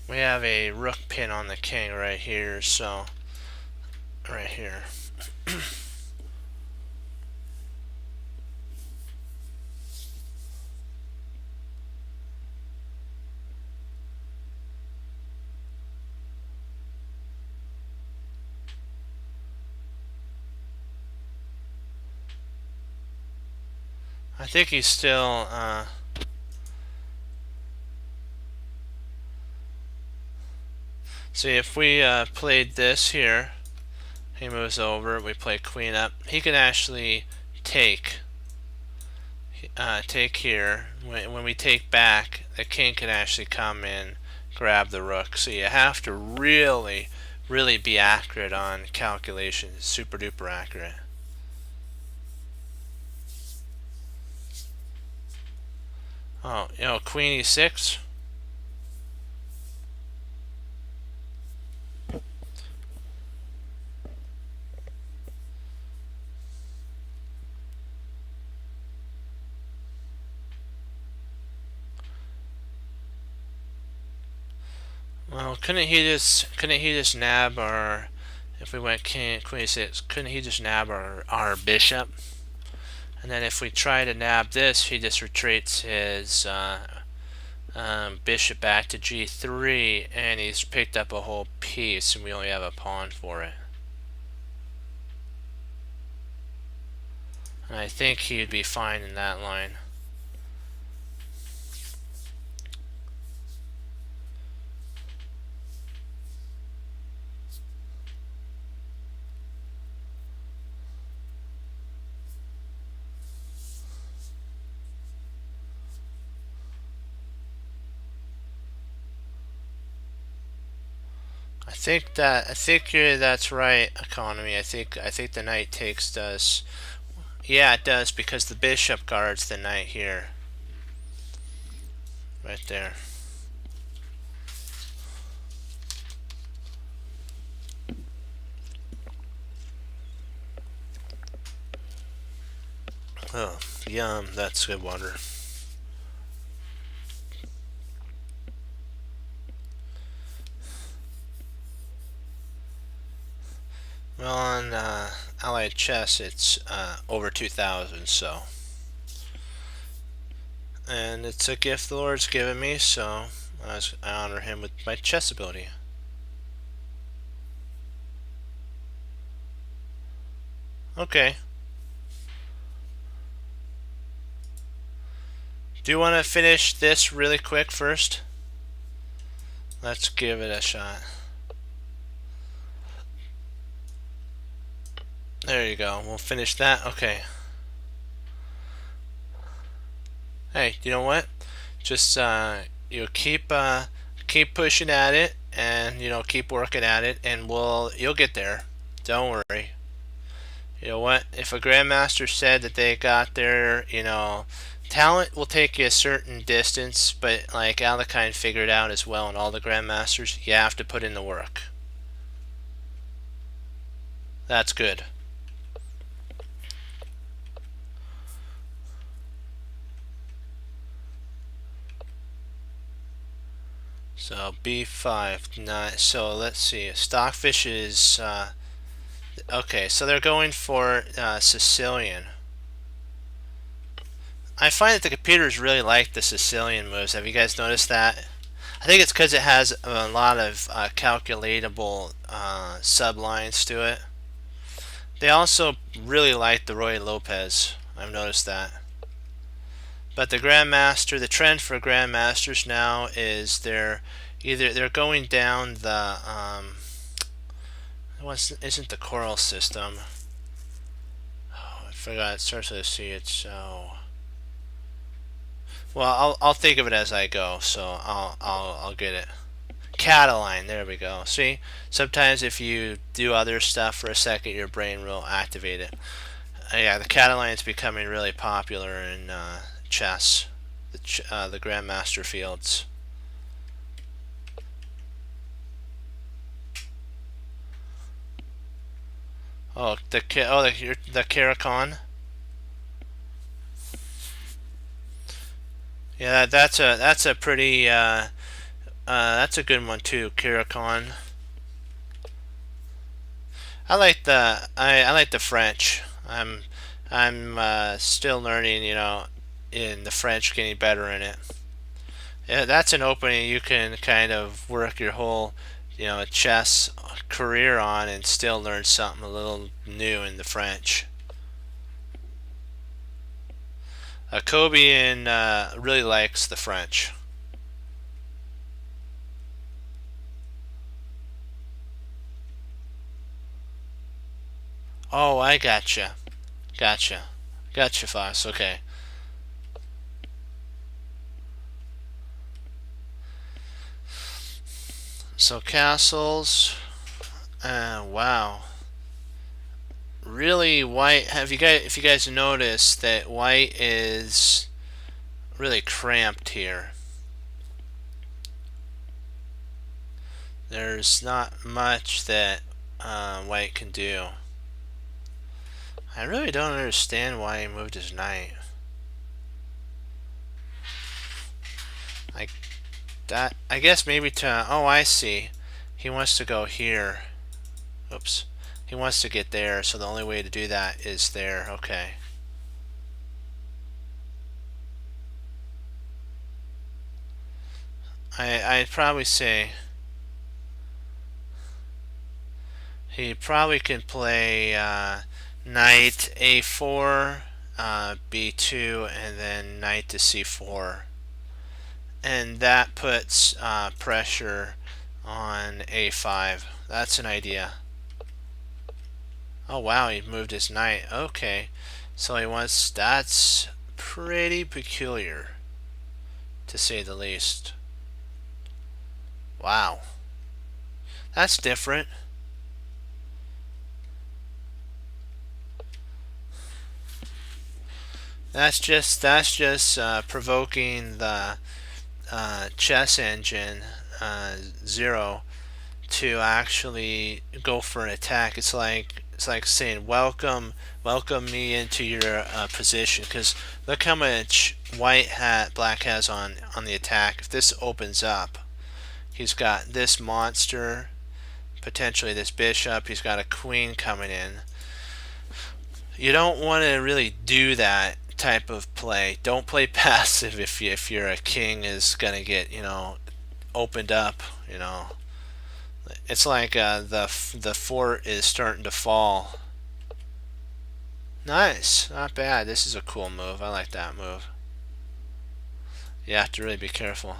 We have a rook pin on the king right here, so right here. I think he's still see, if we played this here, he moves over, we play queen up, he can actually take here. When we take back, the king can actually come in, grab the rook. So you have to really be accurate on calculations, super duper accurate. Oh, queen e6. Well, couldn't he just nab our, if we went queen e6, couldn't he just nab our bishop? And then if we try to nab this, he just retreats his bishop back to g3, and he's picked up a whole piece, and we only have a pawn for it. And I think he'd be fine in that line. I think that's right, economy. I think the knight takes does. Yeah, it does because the bishop guards the knight here. Right there. Oh, yum, that's good water. Well, on Allied Chess, it's over 2,000, so. And it's a gift the Lord's given me, so I honor him with my chess ability. Okay. Do you want to finish this really quick first? Let's give it a shot. There you go. We'll finish that. Okay. Hey, you know what? Just you keep pushing at it, and keep working at it, and you'll get there. Don't worry. You know what? If a grandmaster said that they got their talent will take you a certain distance, but like Alekhine figured out as well, and all the grandmasters, you have to put in the work. That's good. So b5, not so. Let's see. Stockfish is okay. So they're going for Sicilian. I find that the computers really like the Sicilian moves. Have you guys noticed that? I think it's because it has a lot of calculatable sublines to it. They also really like the Ruy Lopez. I've noticed that. But the Grandmaster, the trend for Grandmasters now is they're going down the isn't the choral system. Oh, I forgot. It starts with a C. It's so. Well, I'll think of it as I go. So I'll get it. Cataline. There we go. See, sometimes if you do other stuff for a second, your brain will activate it. Yeah, the Cataline is becoming really popular in chess, the Grandmaster fields. Oh, the Caro-Kann. Yeah, that's a pretty that's a good one too, Caro-Kann. I like the French. I'm still learning, in the French, getting better in it. Yeah, that's an opening you can kind of work your whole, chess career on and still learn something a little new in the French. Kobe really likes the French. Oh, I gotcha. Gotcha. Gotcha, Fox. Okay. So castles. Wow. Really, white. If you guys noticed that white is really cramped here. There's not much that white can do. I really don't understand why he moved his knight. I guess maybe to. Oh, I see. He wants to go here. Oops. He wants to get there, so the only way to do that is there. Okay. I'd probably say he probably can play knight a4, b2, and then knight to c4. And that puts pressure on a5. That's an idea. Oh wow, he moved his knight. Okay. So he wants. That's pretty peculiar, to say the least. Wow. That's different. That's just provoking the chess engine uh, 0 to actually go for an attack. It's like saying welcome me into your position, because look how much black has on the attack. If this opens up, he's got this monster, potentially this bishop. He's got a queen coming in. You don't want to really do that type of play. Don't play passive if you're a king is gonna get opened up. It's like the fort is starting to fall. Nice, not bad. This is a cool move. I like that move. You have to really be careful.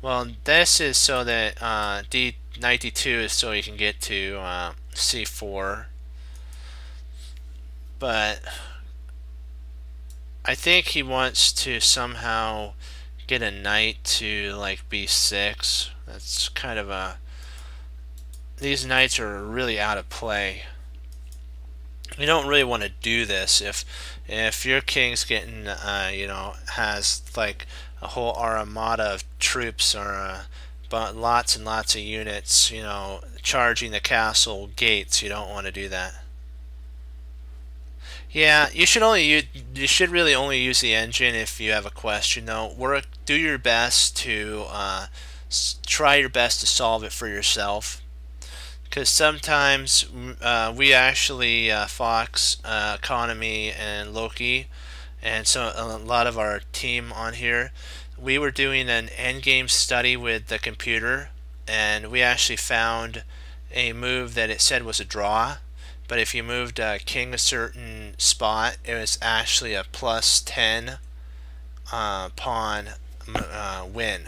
Well, this is so that knight d2 is so you can get to c4. But I think he wants to somehow get a knight to like b6. That's kind of a... These knights are really out of play. You don't really want to do this if your king's getting has like a whole armada of troops or but lots and lots of units charging the castle gates. You don't want to do that. Yeah, you should really only use the engine if you have a question though. Do your best to try your best to solve it for yourself, because sometimes we actually Fox, Economy, and Loki, and so a lot of our team on here, we were doing an endgame study with the computer, and we actually found a move that it said was a draw, but if you moved king a certain spot, it was actually a plus 10 pawn win.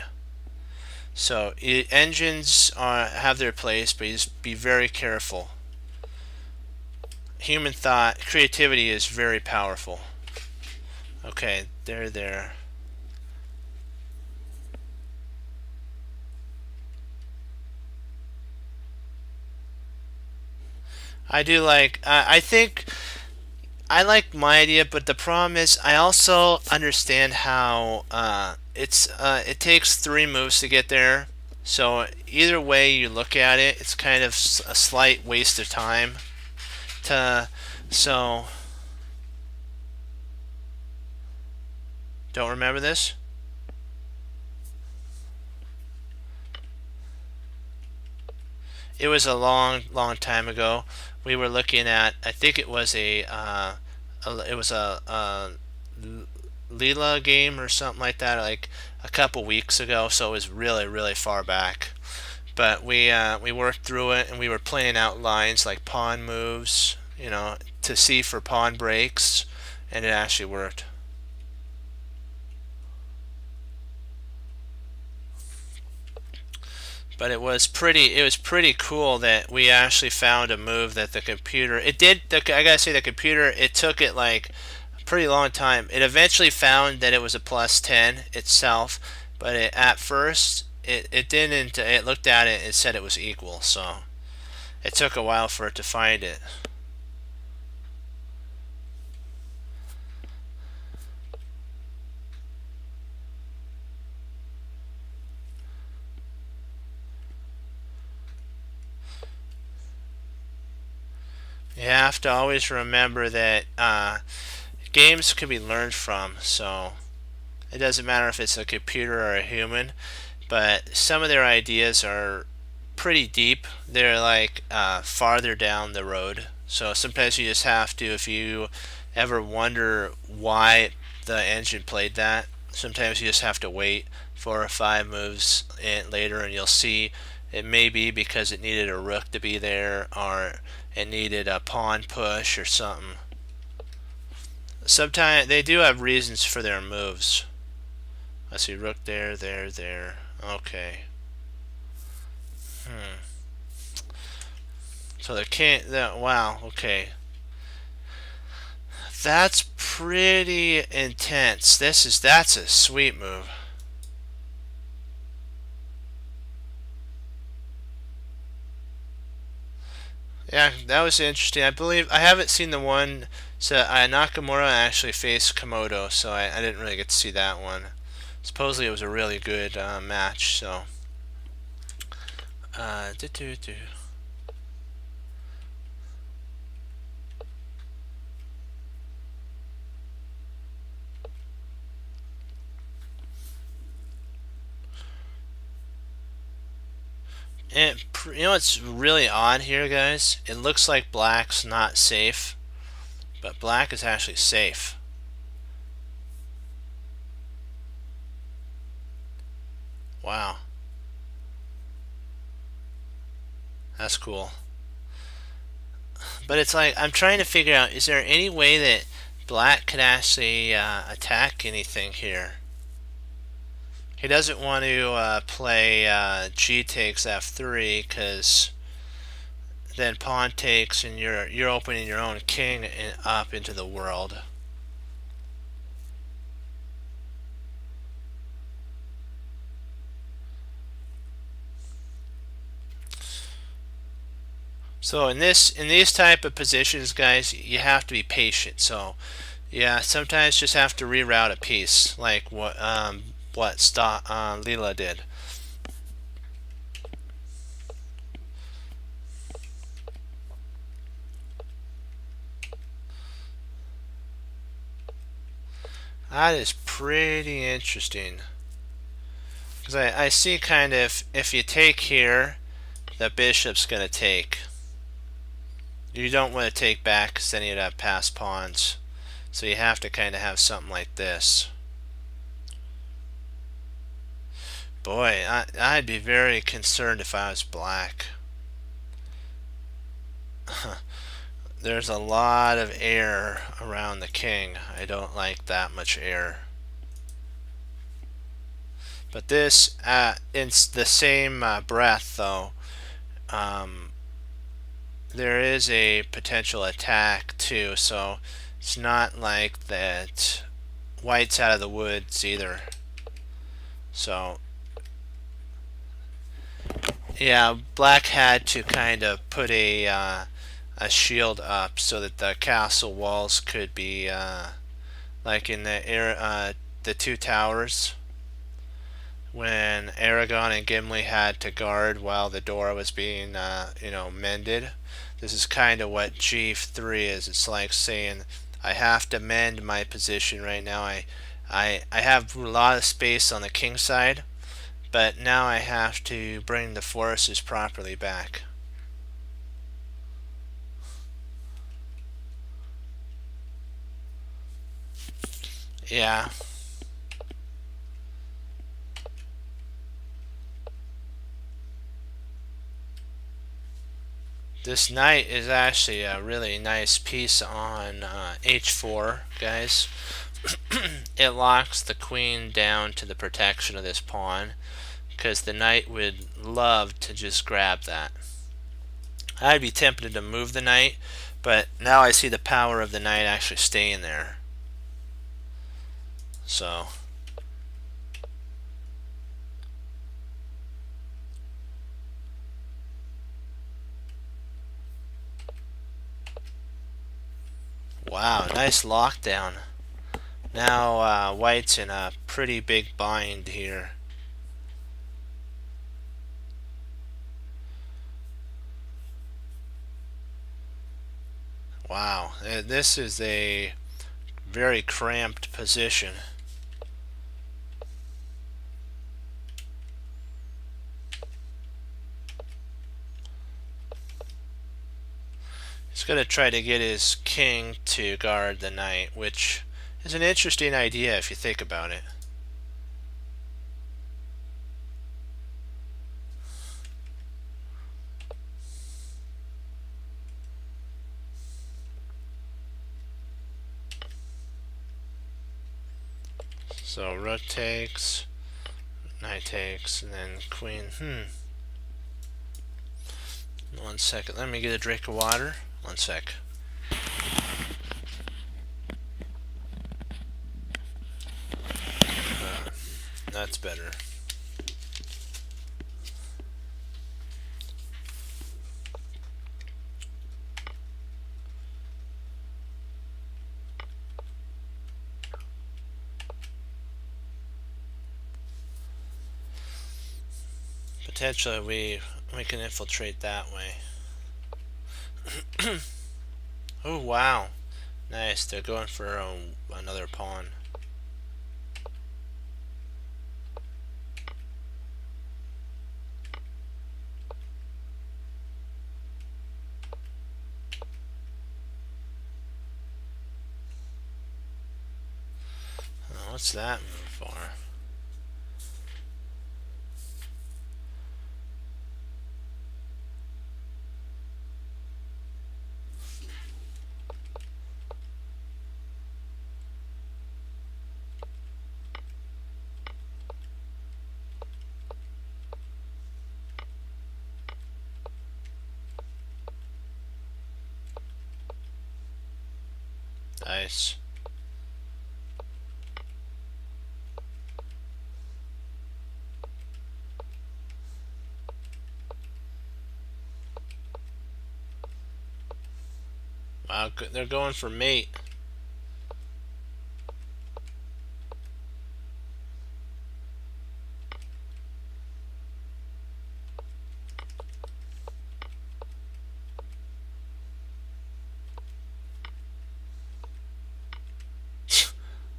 So engines have their place, but just be very careful. Human thought, creativity is very powerful. Okay, they're there. I do like. I think I like my idea, but the problem is I also understand how it takes 3 moves to get there. So either way you look at it, it's kind of a slight waste of time. To so don't remember this. It was a long time ago. We were looking at. I think it was a Leela game or something like that, like a couple weeks ago. So it was really far back. But we worked through it, and we were playing out lines like pawn moves, to see for pawn breaks, and it actually worked. But it was pretty cool that we actually found a move that the computer it did. I gotta say, the computer, it took it like a pretty long time. It eventually found that it was a plus 10 itself, but at first it didn't. It looked at it and said it was equal, so it took a while for it to find it. You have to always remember that games can be learned from, so it doesn't matter if it's a computer or a human, but some of their ideas are pretty deep. They're like farther down the road. So sometimes you just have to, if you ever wonder why the engine played that, sometimes you just have to wait 4 or 5 moves later, and you'll see it may be because it needed a rook to be there, or it needed a pawn push or something. Sometimes they do have reasons for their moves. Let's see, rook there. Okay. Hmm. So the king. Wow. Okay. That's pretty intense. That's a sweet move. Yeah, that was interesting. I believe I haven't seen the one. So Nakamura actually faced Komodo, so I didn't really get to see that one. Supposedly it was a really good match. So, do do do. And you know what's really odd here, guys? It looks like black's not safe, but black is actually safe. Wow, that's cool. But it's like I'm trying to figure out: is there any way that black could actually attack anything here? He doesn't want to play g takes f3 because then pawn takes, and you're opening your own king up into the world. So in these type of positions, guys, you have to be patient. So yeah, sometimes just have to reroute a piece, like what Leela did. That is pretty interesting. Because I see kind of, if you take here, the bishop's going to take. You don't want to take back because then you'd have passed pawns. So you have to kind of have something like this. Boy, I'd be very concerned if I was black. There's a lot of air around the king. I don't like that much air. But this, in the same breath, though, there is a potential attack too. So it's not like that white's out of the woods either. So yeah, black had to kind of put a shield up so that the castle walls could be like in the air, the two towers when Aragon and Gimli had to guard while the door was being mended. This is kind of what G3 is. It's like saying I have to mend my position right now. I have a lot of space on the king side, but now I have to bring the forces properly back. Yeah. This knight is actually a really nice piece on h4, guys. It locks the queen down to the protection of this pawn because the knight would love to just grab that. I'd be tempted to move the knight, but now I see the power of the knight actually staying there. So wow, nice lockdown. Now white's in a pretty big bind here. Wow, this is a very cramped position. He's going to try to get his king to guard the knight, which is an interesting idea if you think about it. So rook takes, knight takes, and then queen. 1 second. Let me get a drink of water. 1 sec. That's better. Potentially we can infiltrate that way. Oh wow, nice. They're going for another pawn. Oh, what's that move for? Nice. Wow, they're going for mate.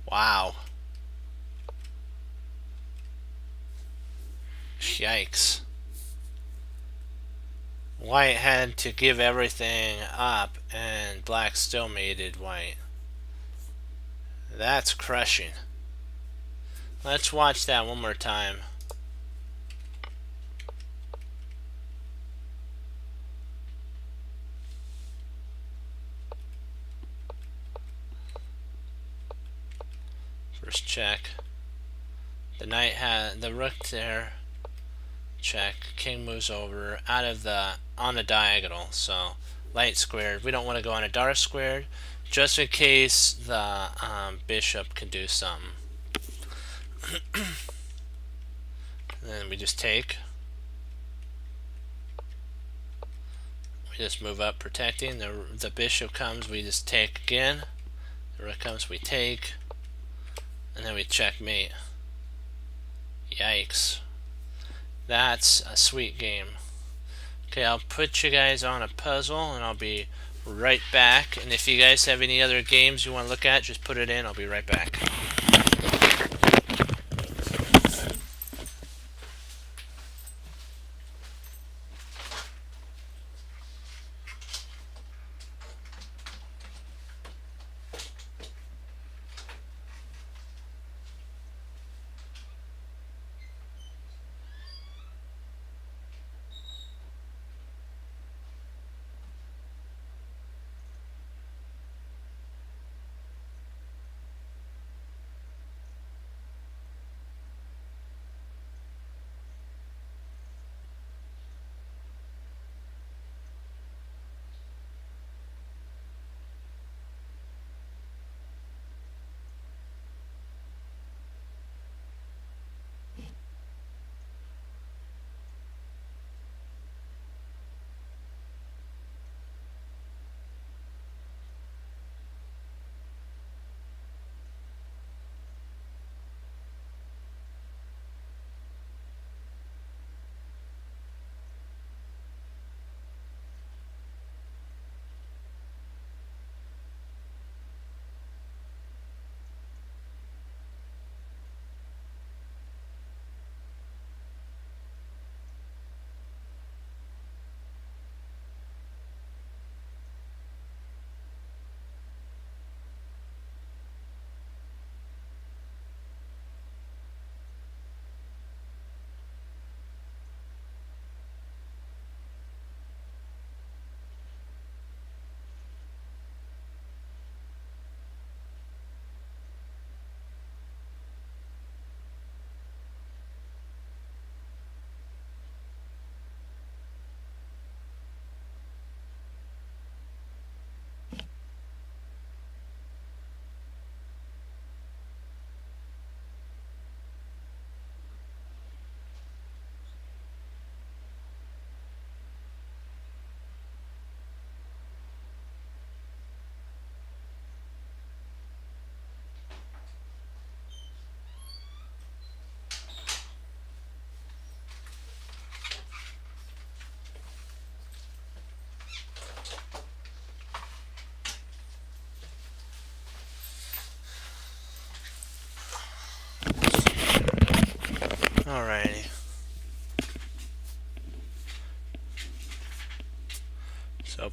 Wow. Yikes. White had to give everything up, and black still mated white. That's crushing. Let's watch that one more time. First check. The knight had the rook there. Check. King moves over out of the on the diagonal. So light squared. We don't want to go on a dark squared, just in case the bishop can do something. And then we just take. We just move up, protecting. The bishop comes. We just take again. The rook comes. We take, and then we checkmate. Yikes. That's a sweet game. Okay, I'll put you guys on a puzzle and I'll be right back. And if you guys have any other games you want to look at, just put it in. I'll be right back.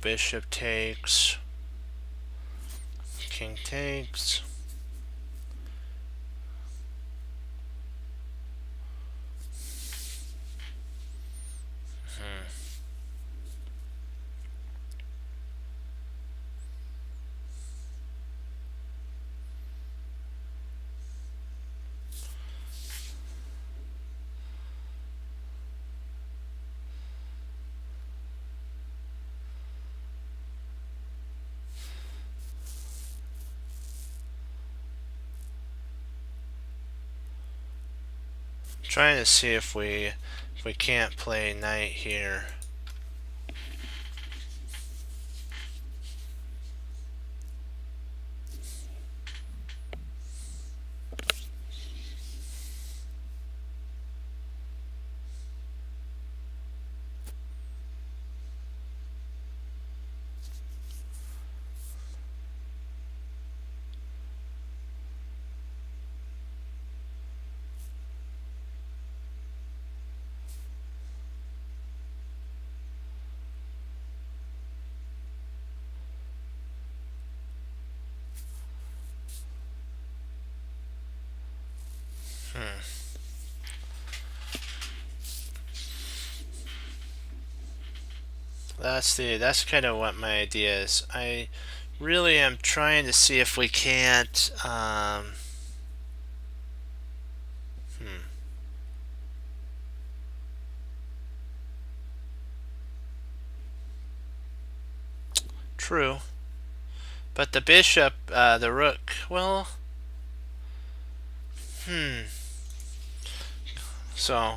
bishop takes, king takes. Trying to see if we can't play knight here. That's kind of what my idea is. I really am trying to see if we can't True. But the bishop, the rook, well, so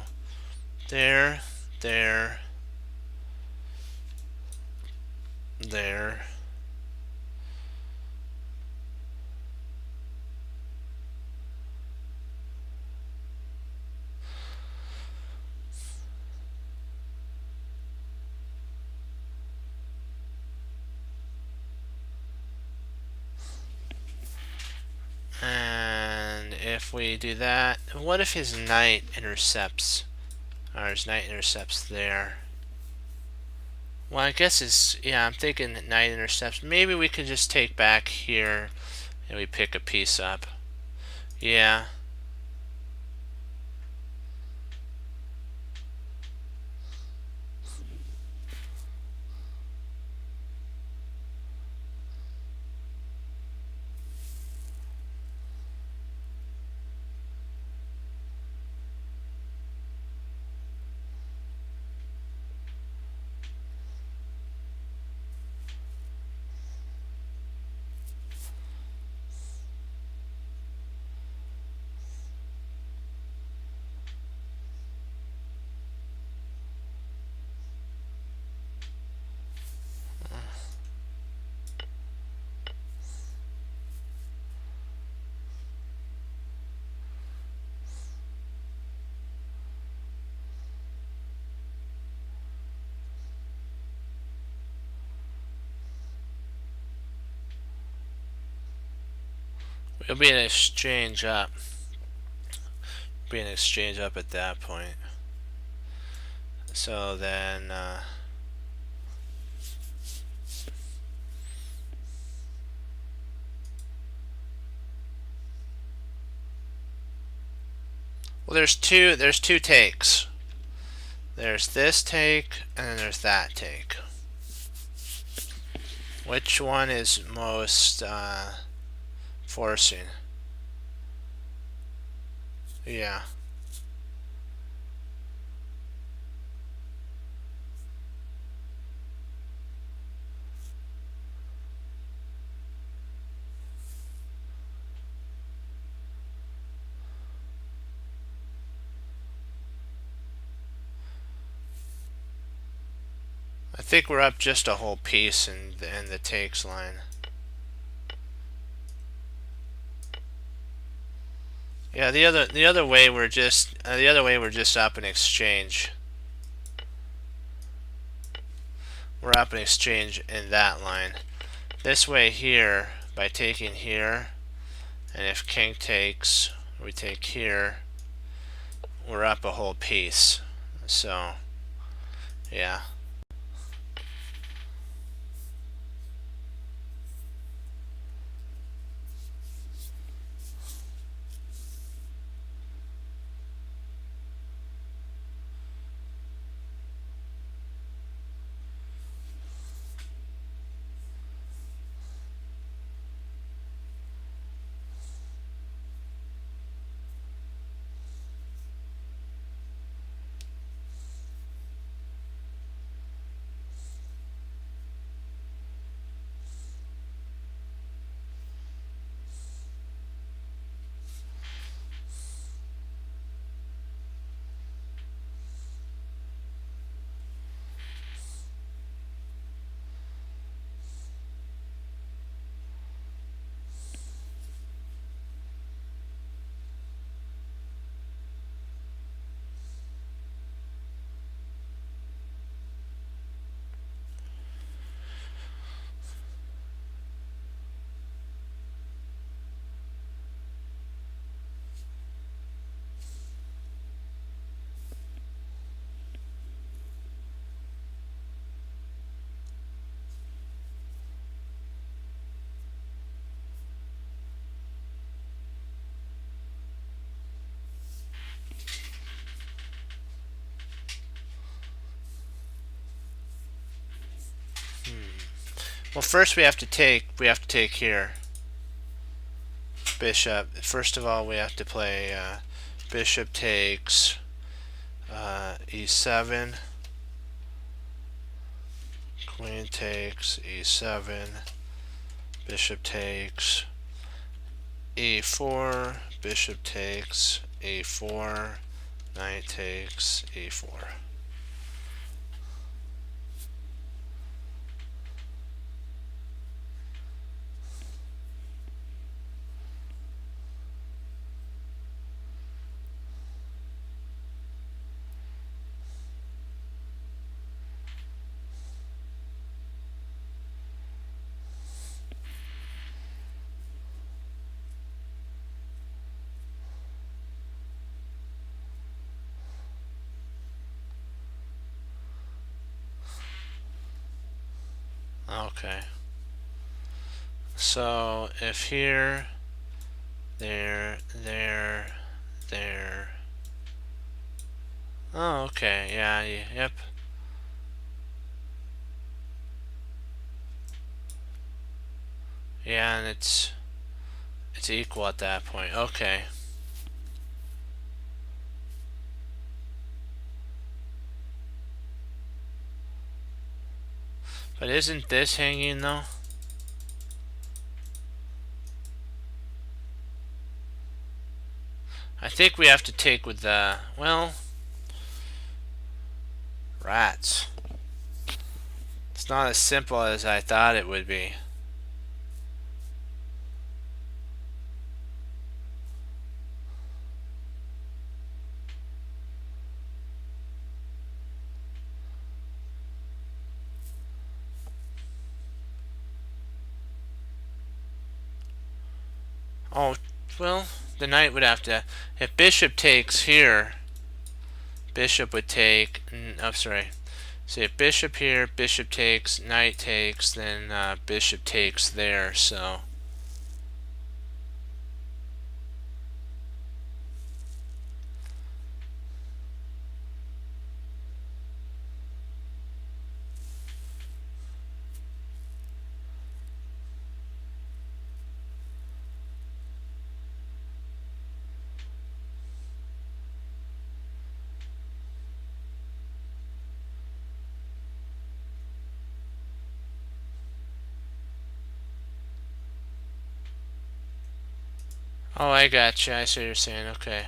there, there, there. And if we do that, what if his knight intercepts? Or his knight intercepts there. Well, I guess it's, yeah, I'm thinking that knight intercepts. Maybe we could just take back here and we pick a piece up. Yeah. It'll be an exchange up. Be an exchange up at that point. So then, well, there's two takes. There's this take, and then there's that take. Which one is most forcing? Yeah. I think we're up just a whole piece in the takes line. Yeah, the other way we're just up an exchange. We're up an exchange in that line. This way here, by taking here, and if king takes, we take here, we're up a whole piece. So, yeah. Well, first we have to take here bishop. First of all, we have to play bishop takes e7, queen takes e7, bishop takes e4, bishop takes e4, knight takes e4. Okay. So if here, there, there. Oh, okay. Yeah. Yep. Yeah, and it's equal at that point. Okay. But isn't this hanging though? I think we have to take with the, well, rats. It's not as simple as I thought it would be. Oh, well, the knight would have to, if bishop takes here, bishop would take, oh, sorry. So if bishop here, bishop takes, knight takes, then bishop takes there, so. Oh, I got you. I see what you're saying. Okay.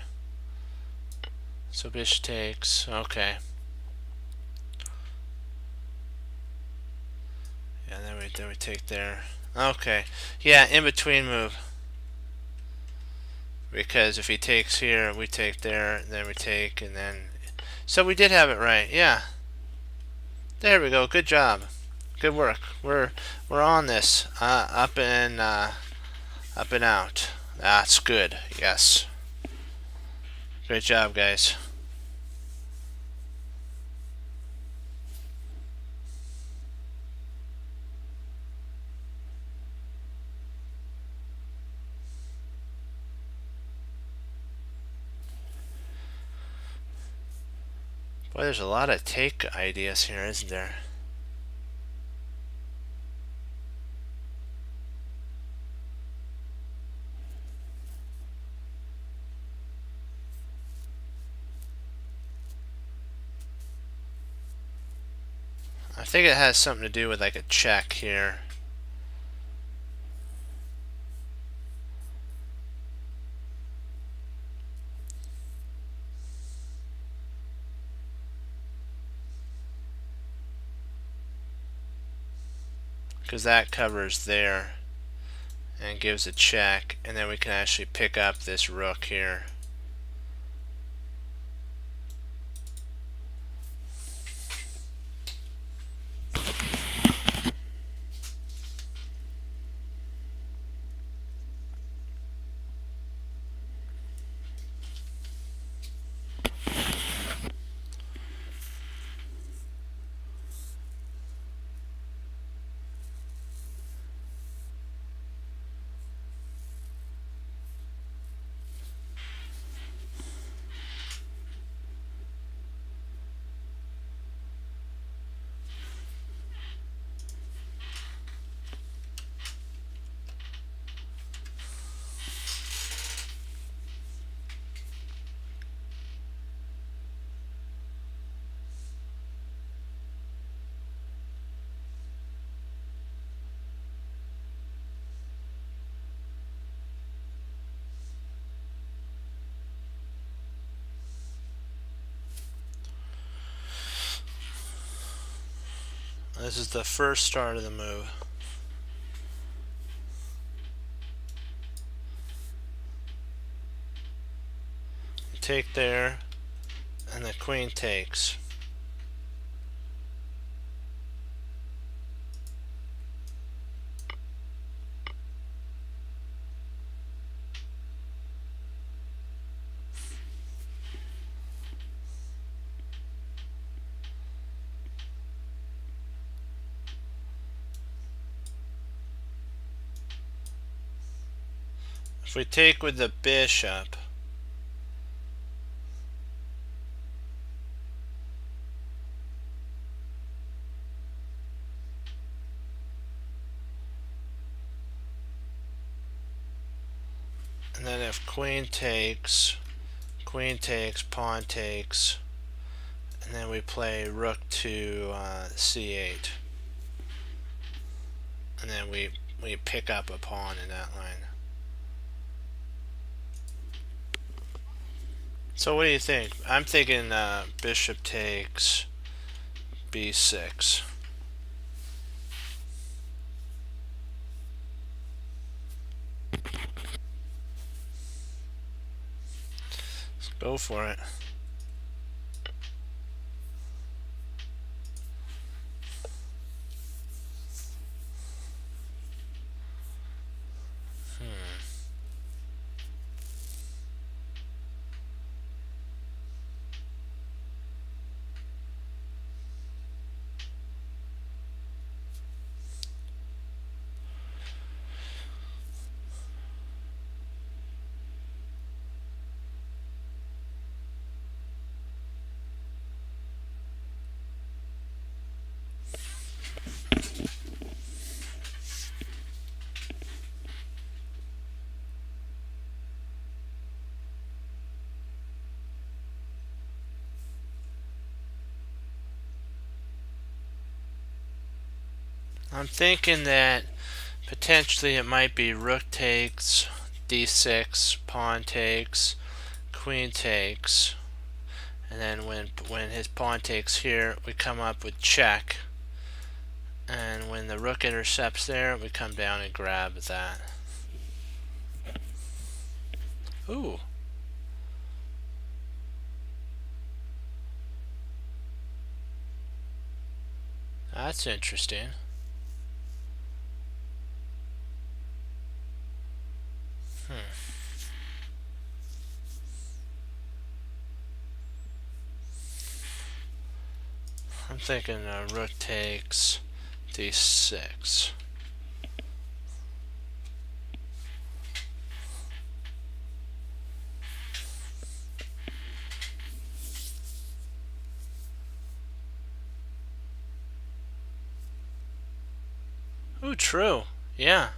So bishop takes. Okay. Yeah, then we take there. Okay. Yeah, in between move. Because if he takes here, we take there, then we take, and then. So we did have it right. Yeah. There we go. Good job. Good work. We're on this. Up and out. That's good. Yes. Great job, guys. Boy, there's a lot of take ideas here, isn't there? I think it has something to do with like a check here. Because that covers there and gives a check, and then we can actually pick up this rook here. This is the first start of the move. You take there, and the queen takes. If we take with the bishop, and then if queen takes, pawn takes, and then we play rook to c8, and then we pick up a pawn in that line. So what do you think? I'm thinking bishop takes b6. Let's go for it. I'm thinking that potentially it might be rook takes, d6, pawn takes, queen takes, and then when his pawn takes here, we come up with check, and when the rook intercepts there, we come down and grab that. Ooh. That's interesting. I'm thinking rook takes d6. Ooh, true. Yeah.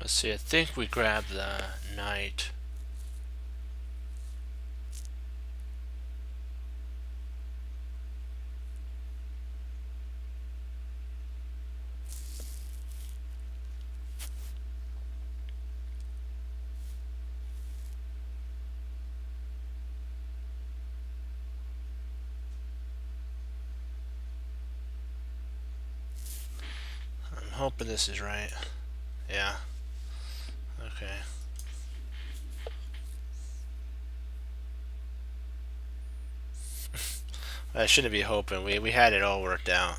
Let's see, I think we grab the knight. I'm hoping this is right. Yeah. Okay. I shouldn't be hoping. We had it all worked out.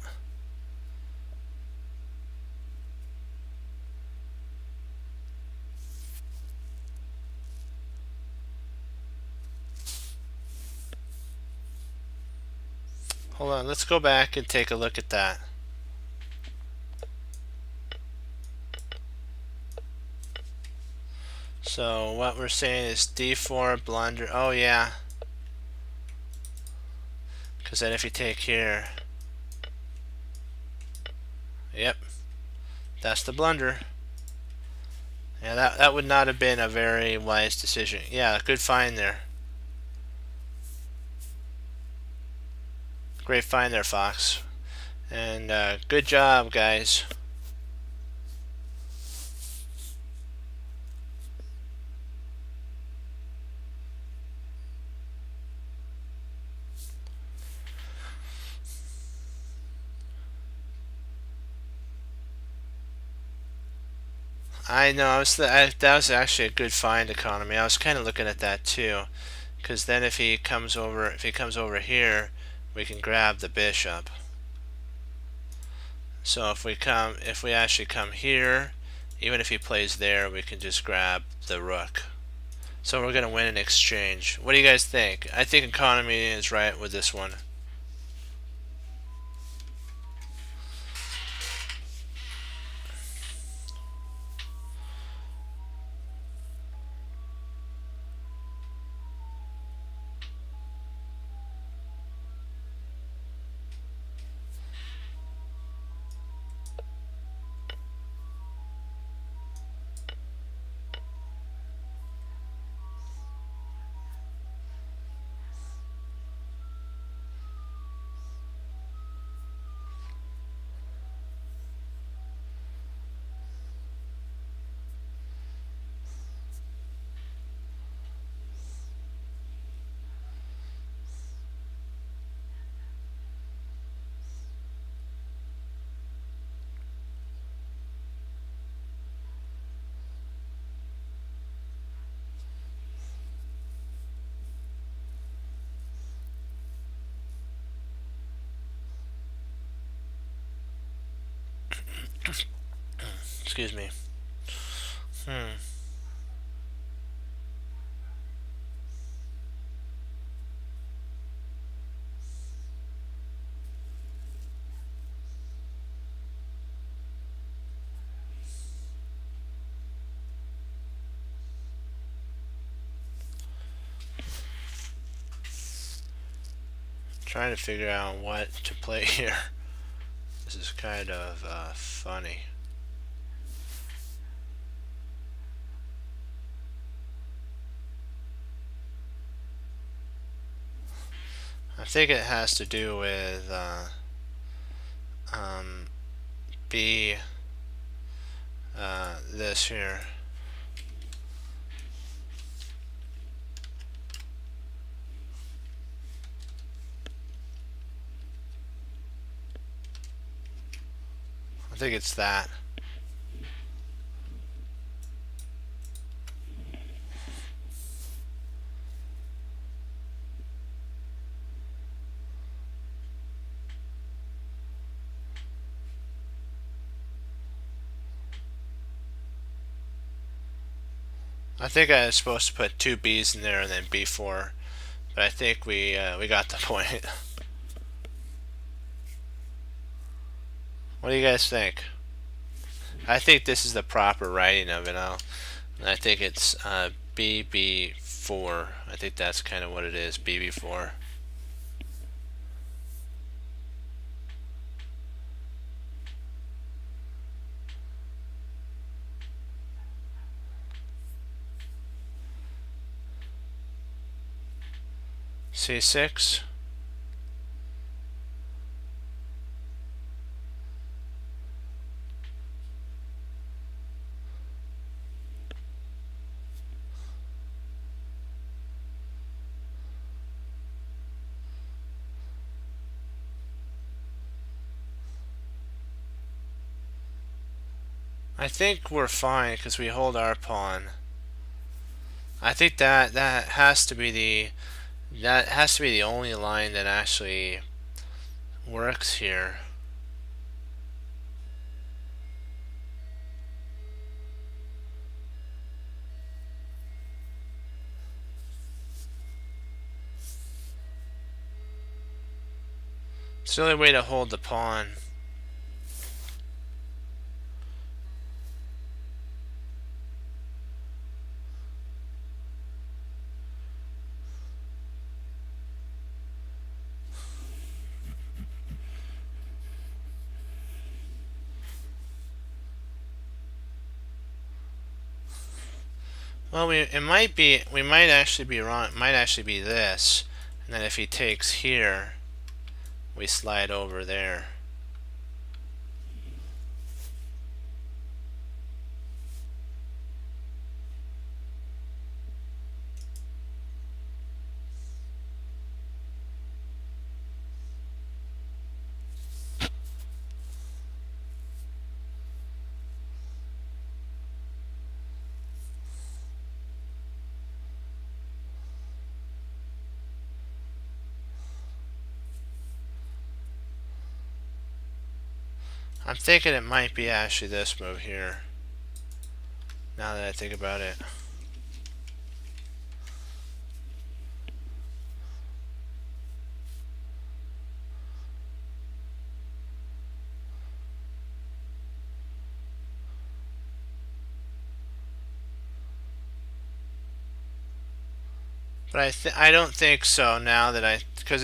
Hold on, let's go back and take a look at that. So what we're saying is d4 blunder. Oh yeah, because then if you take here, yep, that's the blunder. Yeah, that would not have been a very wise decision. Yeah, good find there. Great find there, Fox. And good job, guys. I know, that was actually a good find, Economy. I was kind of looking at that too, because then if he comes over here, we can grab the bishop. So if we actually come here, even if he plays there, we can just grab the rook. So we're gonna win an exchange. What do you guys think? I think Economy is right with this one. Excuse me. Trying to figure out what to play here. This is kind of funny. I think it has to do with B this here. I think it's that. I think I was supposed to put two B's in there and then B4, but I think we got the point. What do you guys think? I think this is the proper writing of it now. I think it's BB4. I think that's kind of what it is, BB4. C6. I think we're fine because we hold our pawn. I think that has to be the only line that actually works here. It's the only way to hold the pawn. Well, we might actually be wrong. It might actually be this, and then if he takes here, we slide over there. I'm thinking it might be actually this move here, now that I think about it. But I don't think so now that because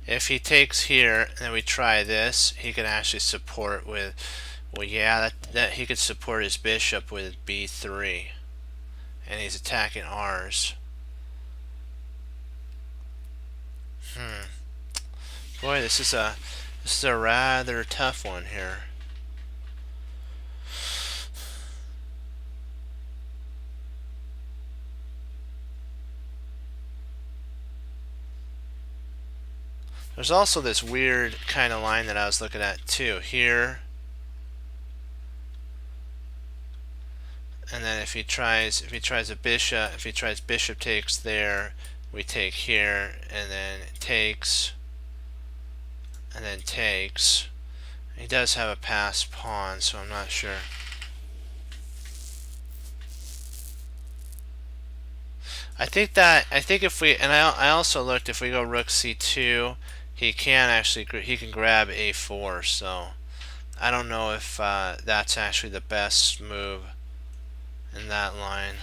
if he takes here and then we try this, he can actually support with, well, yeah, that he could support his bishop with b3, and he's attacking ours. Boy, this is a rather tough one here. There's also this weird kind of line that I was looking at too. Here, and then if he tries a bishop, if he tries bishop takes there, we take here, and then it takes, and then takes. He does have a passed pawn, so I'm not sure. I think if we, and I also looked, if we go rook c2, he can grab a4. So I don't know if that's actually the best move in that line.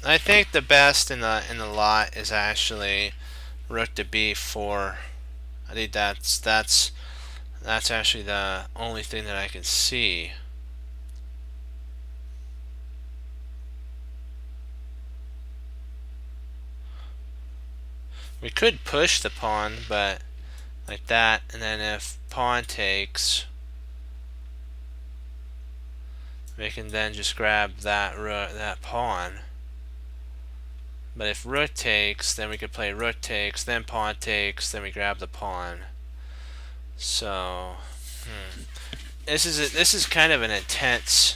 I think the best in the lot is actually rook to b4. I think that's actually the only thing that I can see. We could push the pawn, but like that, and then if pawn takes, we can then just grab that pawn. But if rook takes, then we could play rook takes, then pawn takes, then we grab the pawn. So this is kind of an intense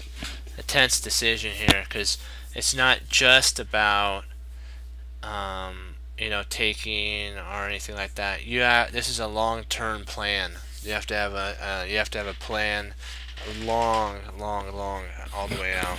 decision here, because it's not just about you know, taking or anything like that. This is a long-term plan. You have to have a plan, long, all the way out.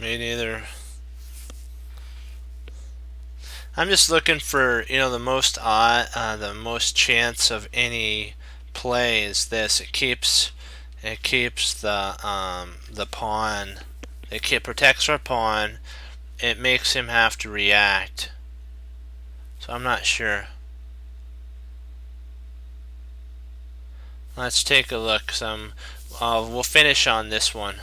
Me neither. I'm just looking for, you know, the most chance of any play is this. It keeps the pawn. It protects our pawn. It makes him have to react. So I'm not sure. Let's take a look. We'll finish on this one,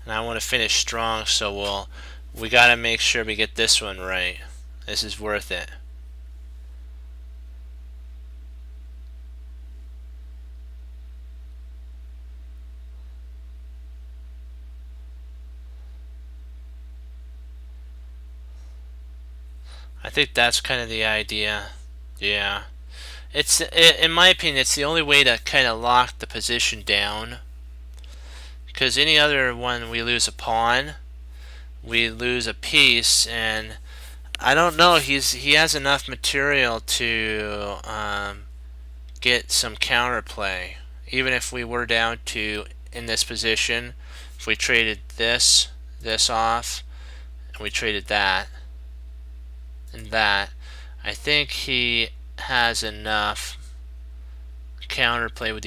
and I want to finish strong, so we got to make sure we get this one right. This is worth it. I think that's kind of the idea. Yeah. In my opinion, it's the only way to kind of lock the position down. Because any other one, we lose a pawn, we lose a piece, and I don't know. He has enough material to get some counterplay. Even if we were down to in this position, if we traded this off, and we traded that and that, I think he has enough counterplay with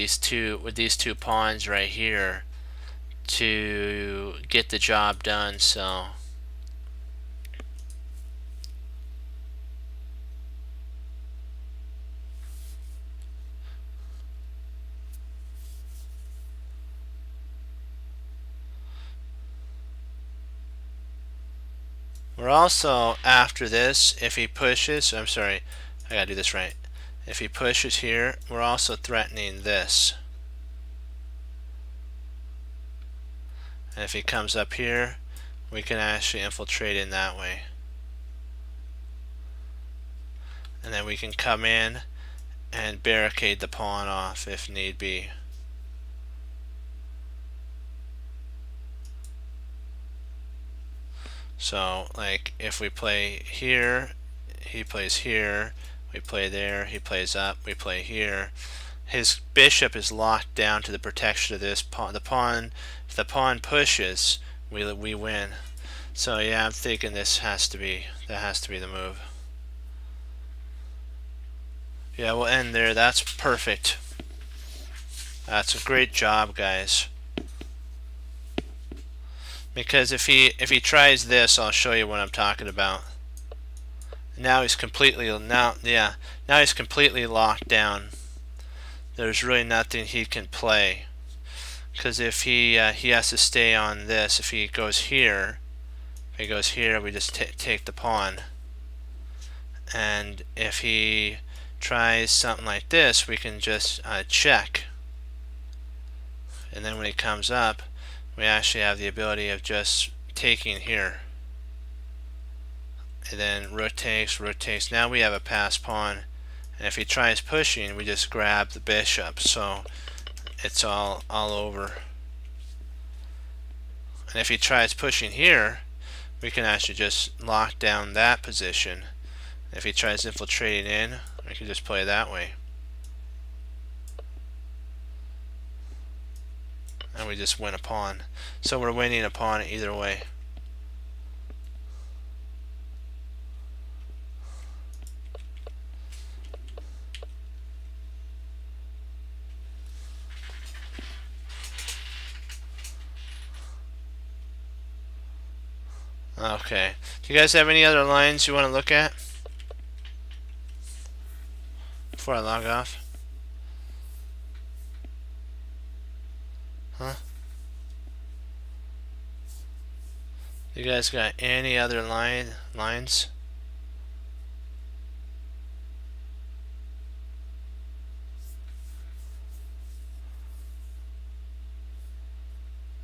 these two pawns right here to get the job done. So we're also, after this, if he pushes, I'm sorry, I gotta do this right. If he pushes here, we're also threatening this. And if he comes up here, we can actually infiltrate in that way. And then we can come in and barricade the pawn off if need be. So, like, if we play here, he plays here, we play there, he plays up, we play here. His bishop is locked down to the protection of this pawn. If the pawn pushes, we win. So yeah, I'm thinking that has to be the move. Yeah, we'll end there. That's perfect. That's a great job, guys. Because if he tries this, I'll show you what I'm talking about. Now he's completely now he's completely locked down. There's really nothing he can play. Because if he has to stay on this. If he goes here, we just take the pawn. And if he tries something like this, we can just check. And then when he comes up, we actually have the ability of just taking here. And then rotates. Now we have a passed pawn. And if he tries pushing, we just grab the bishop. So it's all over. And if he tries pushing here, we can actually just lock down that position. If he tries infiltrating in, we can just play that way. And we just win a pawn. So we're winning a pawn either way. Okay. Do you guys have any other lines you want to look at before I log off? Huh? You guys got any other lines?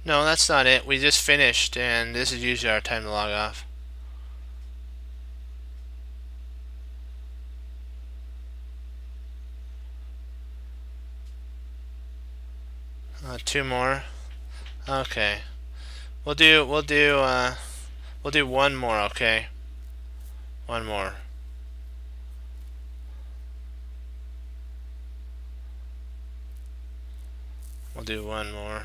No, that's not it. We just finished, and this is usually our time to log off. Two more. Okay. We'll do one more, okay? One more. We'll do one more.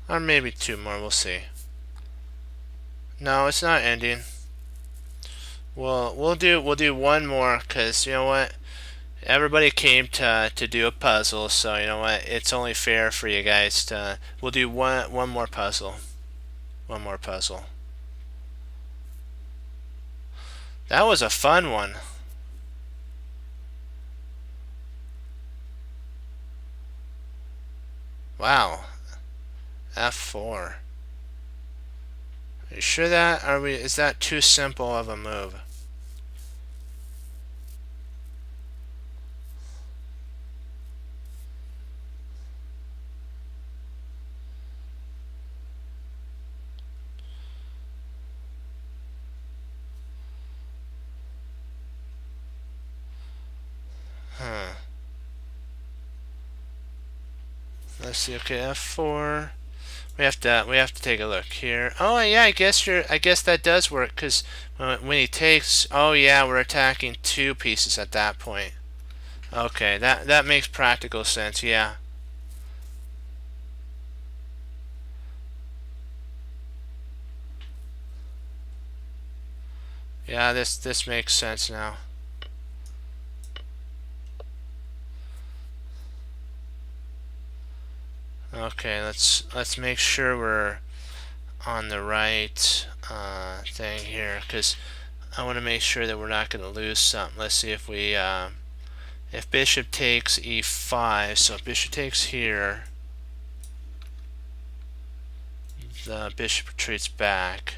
Or maybe two more, we'll see. No, it's not ending. We'll do one more, because you know what? Everybody came to do a puzzle, so you know what? It's only fair for you guys to. We'll do one more puzzle. One more puzzle. That was a fun one. Wow. F4. Are you sure that is that too simple of a move? Huh. Let's see. Okay, F4. We have to take a look here. Oh yeah, I guess that does work because when he takes, oh yeah, we're attacking two pieces at that point. Okay, that makes practical sense. Yeah. Yeah, this makes sense now. Okay, let's make sure we're on the right thing here because I want to make sure that we're not going to lose something. Let's see if bishop takes e5. So if bishop takes here, the bishop retreats back.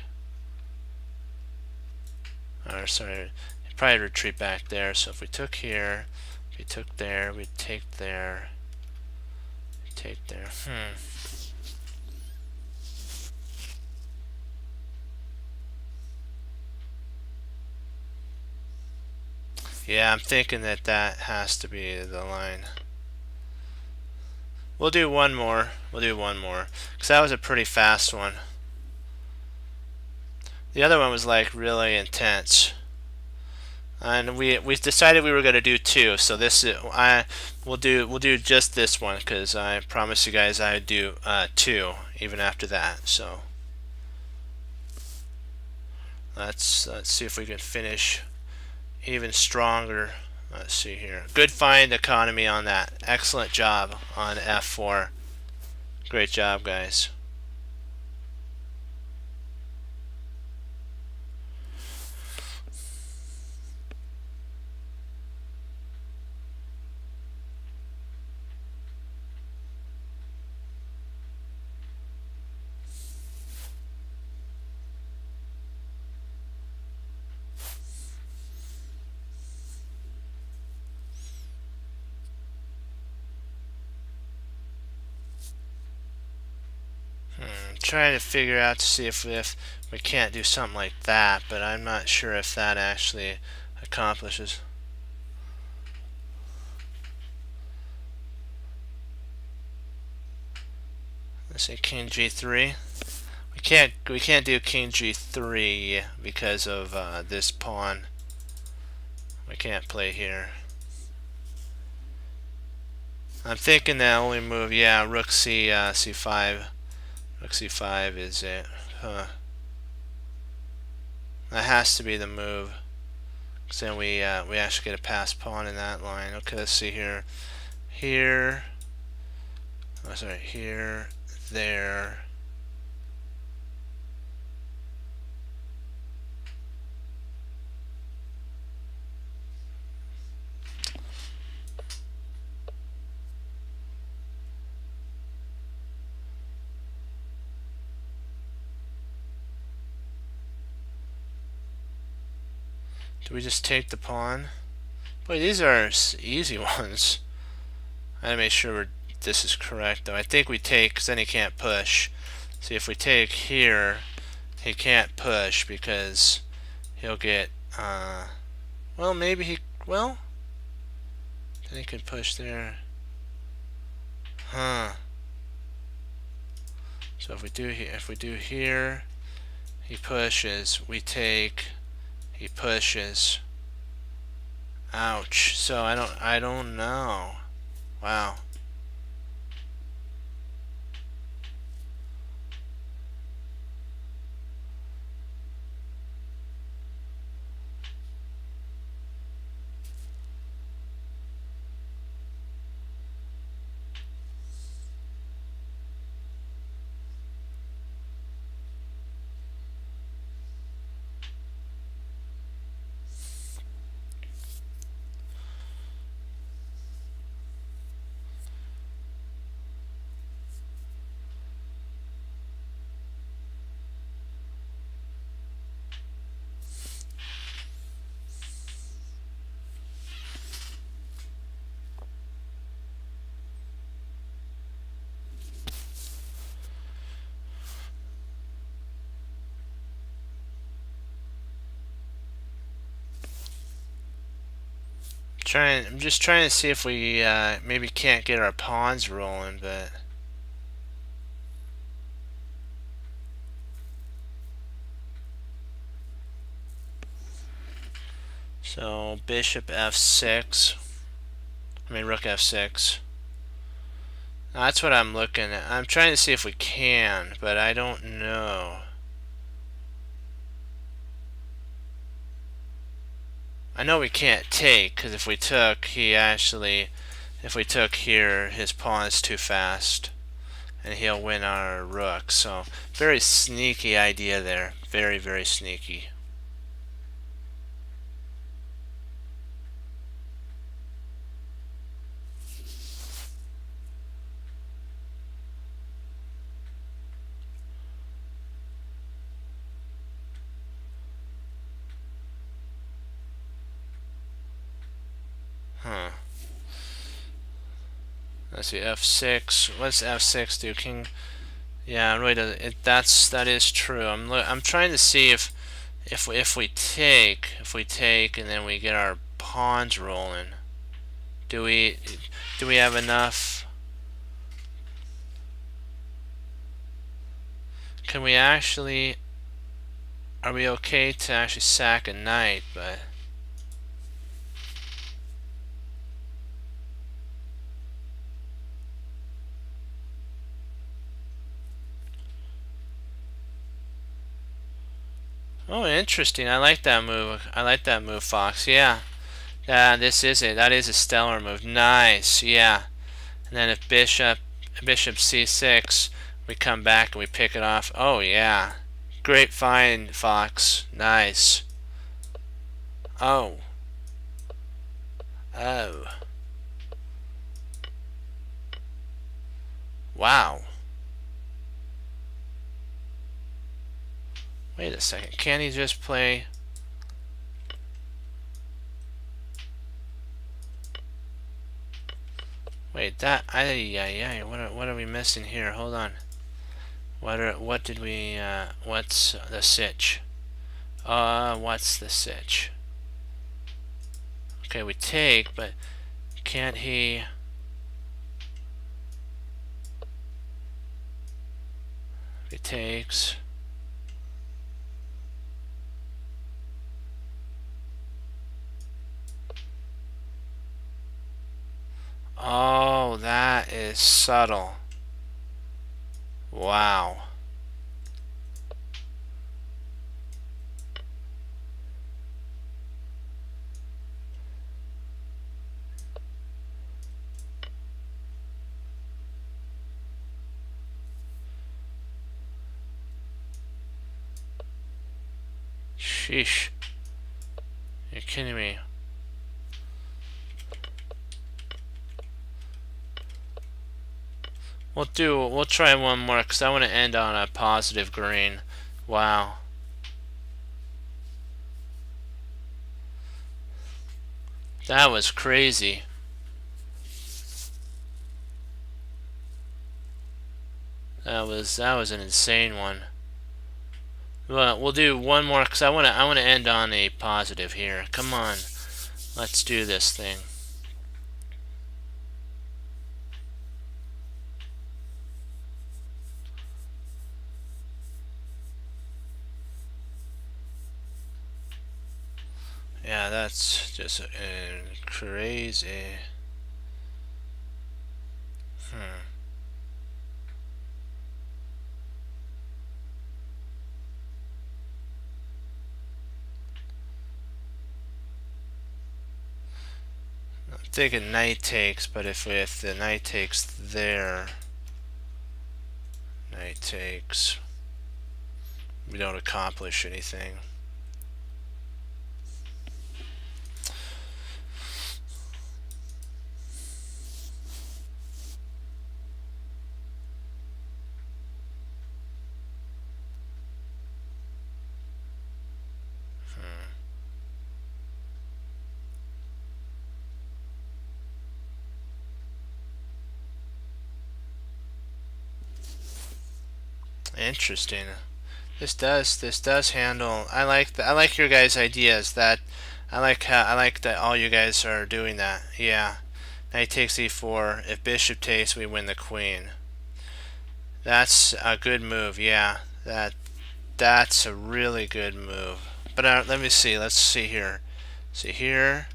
Or sorry, probably retreat back there. So if we took here, if we took there, we'd take there, take there. Yeah, I'm thinking that has to be the line. We'll do one more. We'll do one more because that was a pretty fast one. The other one was like really intense. And we decided we were going to do two, so this is, we'll do just this one because I promised you guys I would do two even after that. So let's see if we can finish even stronger. Let's see here. Good find economy on that. Excellent job on F4. Great job, guys. Trying to figure out to see if we can't do something like that, but I'm not sure if that actually accomplishes. Let's say king g3. We can't do king g3 because of this pawn. We can't play here. I'm thinking the only move, yeah, rook c5. Rook c5 is it. Huh. That has to be the move. Cause then we actually get a passed pawn in that line. Okay, let's see here. Here. Oh, sorry. Here. There. Do we just take the pawn? Boy, these are easy ones. I gotta make sure this is correct though. I think we take, because then he can't push. See, if we take here, he can't push because he'll get, well, maybe well, then he could push there. Huh. So if we do here, he pushes, we take, he pushes. Ouch. So I don't know. Wow. I'm just trying to see if we maybe can't get our pawns rolling, but so bishop f6. I mean rook f6. That's what I'm looking at. I'm trying to see if we can, but I don't know. I know we can't take, because if we took, if we took here, his pawn is too fast, and he'll win our rook. So, very sneaky idea there. Very, very sneaky. Huh. Let's see, f6. What's f6 do? King. Yeah, it really does. That is true. I'm trying to see if we take, and then we get our pawns rolling. Do we have enough? Can we actually? Are we okay to actually sack a knight? But oh, interesting. I like that move. I like that move, Fox. Yeah. This is it. That is a stellar move. Nice. Yeah. And then if bishop c6, we come back and we pick it off. Oh yeah. Great find, Fox. Nice. Oh. Oh. Wow. Wait a second. Can't he just play? Wait, that. What are we missing here? Hold on. What did we? What's the sitch? What's the sitch? Okay, we take, but can't he? He takes. Oh, that is subtle. Wow. Sheesh. You're kidding me. We'll try one more because I want to end on a positive green. Wow. That was crazy. That was an insane one. Well, we'll do one more because I want to end on a positive here. Come on. Let's do this thing. Yeah, that's just crazy. I'm thinking knight takes, but if the knight takes there, knight takes, we don't accomplish anything. Interesting. This does handle. I like your guys' ideas. That I like that all you guys are doing that. Yeah. Knight takes e4. If bishop takes, we win the queen. That's a good move. Yeah. That's a really good move. But let me see. Let's see here. See here.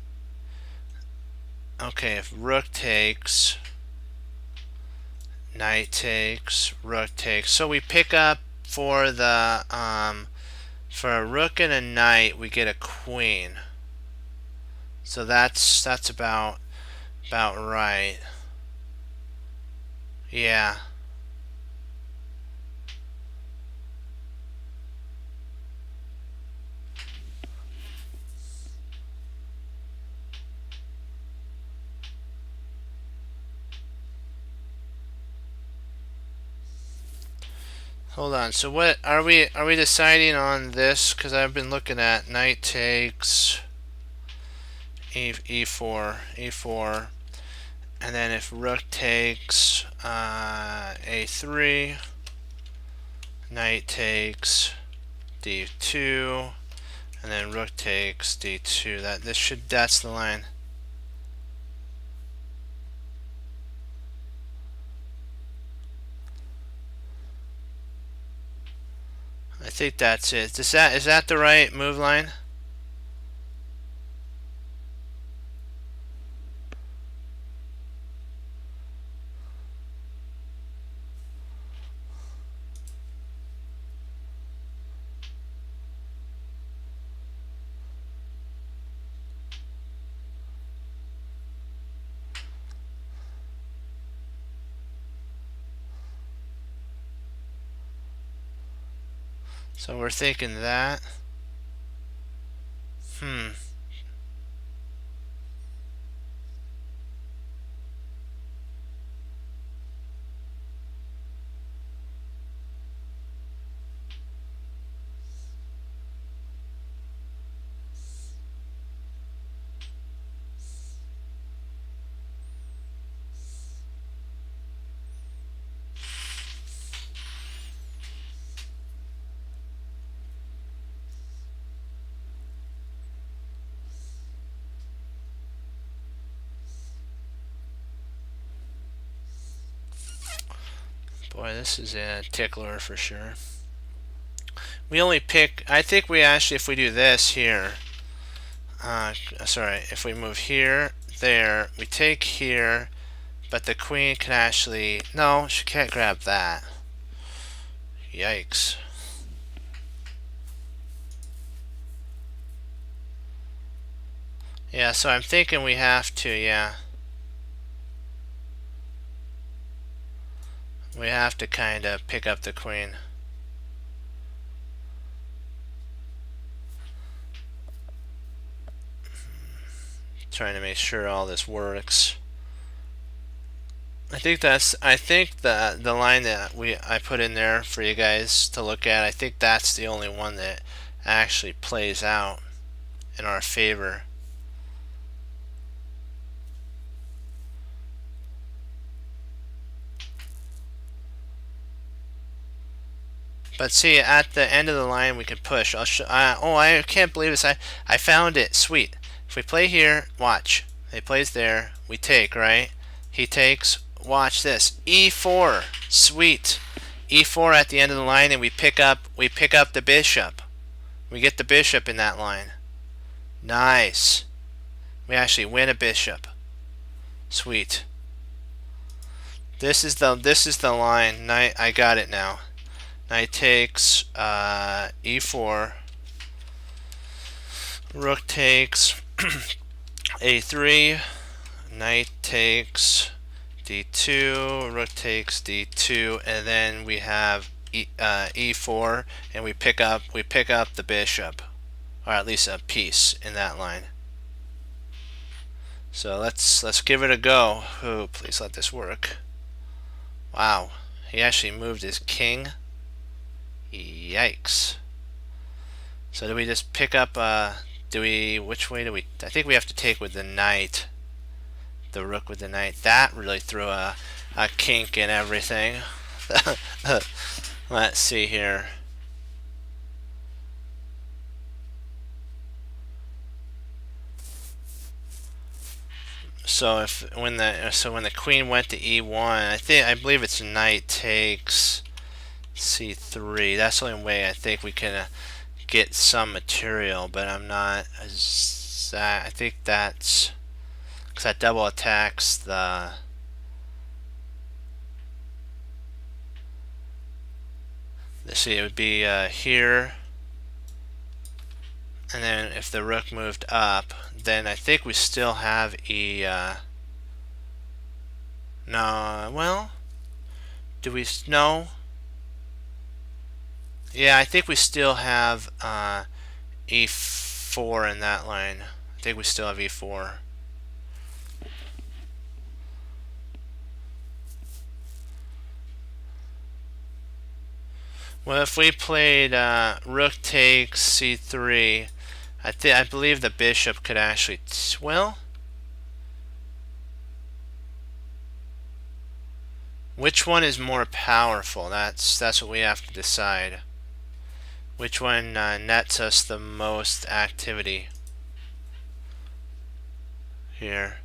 Okay, if rook takes, knight takes, rook takes. So we pick up for the for a rook and a knight, we get a queen. So that's about right. Yeah. Hold on. So what are we deciding on this? Because I've been looking at knight takes e4, e4, and then if rook takes a3, knight takes d2, and then rook takes d2. That's the line. I think that's it. Is that the right move line? So we're thinking that. Boy, this is a tickler for sure. We only pick, I think we actually, if we do this here, sorry, if we move here, there, we take here, but the queen can actually, no, she can't grab that. Yikes. Yeah, so I'm thinking we have to, yeah. We have to kind of pick up the queen. Trying to make sure all this works. I think the line that I put in there for you guys to look at, I think that's the only one that actually plays out in our favor. But see, at the end of the line we can push. Oh, I can't believe this. I found it. Sweet. If we play here, watch. He plays there. We take, right? He takes. Watch this. E4. Sweet. E4 at the end of the line, and we pick up the bishop. We get the bishop in that line. Nice. We actually win a bishop. Sweet. This is the line. I got it now. Knight takes e4. Rook takes a3. Knight takes d2. Rook takes d2, and then we have e4, and we pick up the bishop, or at least a piece in that line. So let's give it a go. Oh, please let this work. Wow, he actually moved his king. Yikes. So do we just pick up, which way do we, I think we have to take with the knight, the rook with the knight. That really threw a kink in everything. Let's see here. So when the queen went to e1, I believe it's knight takes c3. That's the only way I think we can get some material, but I'm not I think that's because that double attacks the. Let's see, it would be here, and then if the rook moved up, then I think we still have no, well, do we? No. Yeah, I think we still have e4 in that line. I think we still have e4. Well, if we played rook takes c3, I believe the bishop could actually well. Which one is more powerful? That's what we have to decide. Which one nets us the most activity here?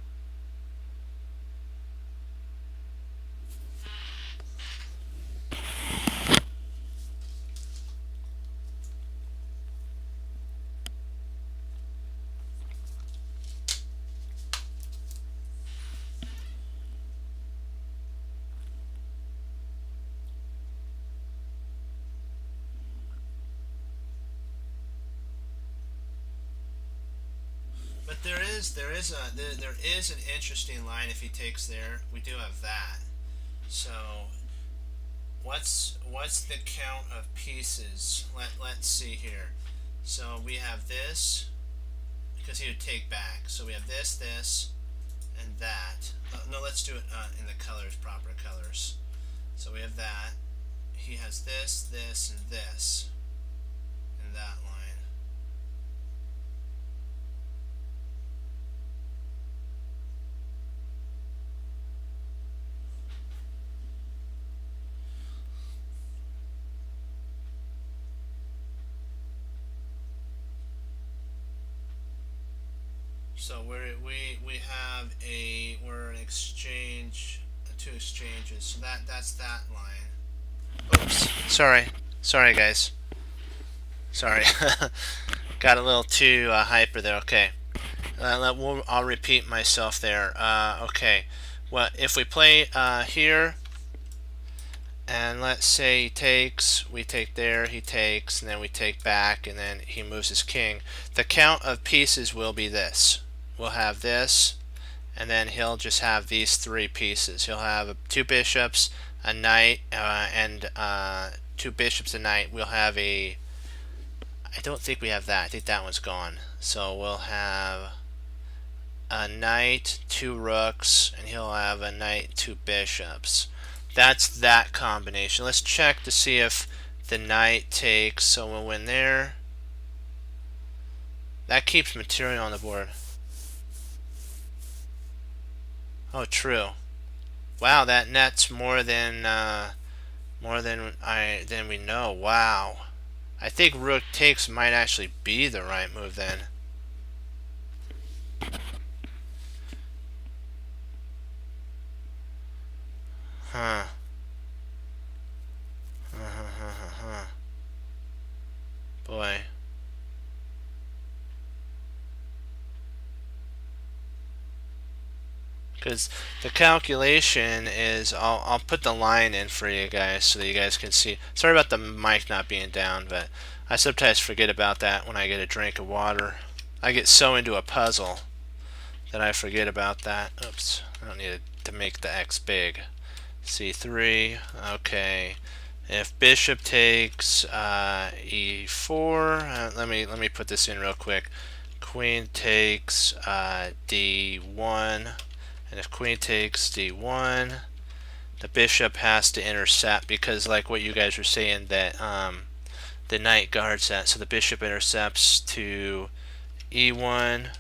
But there is an interesting line if he takes there. We do have that. So what's the count of pieces? Let's see here. So we have this because he would take back. So we have this, and that. No, let's do it in the colors, proper colors. So we have that. He has this, and this in that line. So we have we're an exchange, two exchanges. So that's that line. Oops. Sorry guys. Sorry. Got a little too hyper there. Okay. I'll repeat myself there. Okay. Well, if we play here, and let's say he takes, we take there, he takes, and then we take back, and then he moves his king. The count of pieces will be this. We'll have this, and then he'll just have these three pieces. He'll have two bishops, a knight, and two bishops, a knight. We'll have I don't think we have that. I think that one's gone. So we'll have a knight, two rooks, and he'll have a knight, two bishops. That's that combination. Let's check to see if the knight takes, so we'll win there. That keeps material on the board. Oh, true. Wow, that nets more than we know. Wow. I think rook takes might actually be the right move then. Huh. Boy. Because the calculation is, I'll put the line in for you guys so that you guys can see. Sorry about the mic not being down, but I sometimes forget about that when I get a drink of water. I get so into a puzzle that I forget about that. Oops, I don't need to make the X big. C3, okay. If bishop takes e4, let me put this in real quick. Queen takes d1. And if queen takes d1, the bishop has to intercept, because like what you guys were saying, that the knight guards that. So the bishop intercepts to e1,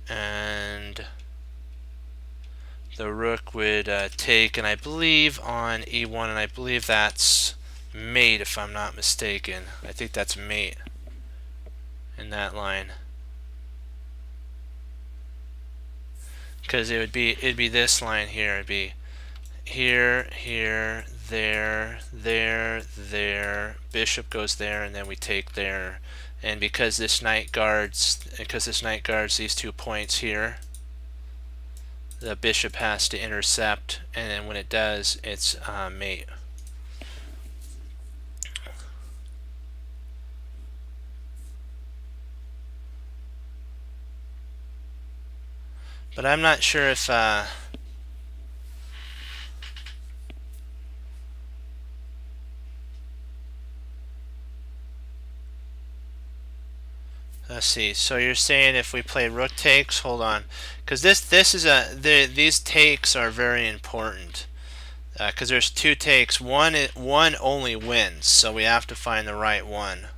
and the rook would take, and I believe on e1, and I believe that's mate if I'm not mistaken. I think that's mate in that line. because it'd be this line here. It'd be here, here, there, there, there. Bishop goes there, and then we take there. And because this knight guards these 2 points here, the bishop has to intercept, and then when it does, it's mate. But I'm not sure if let's see. So you're saying if we play rook takes, hold on, because this is these takes are very important, because there's 2 takes. One only wins, so we have to find the right one.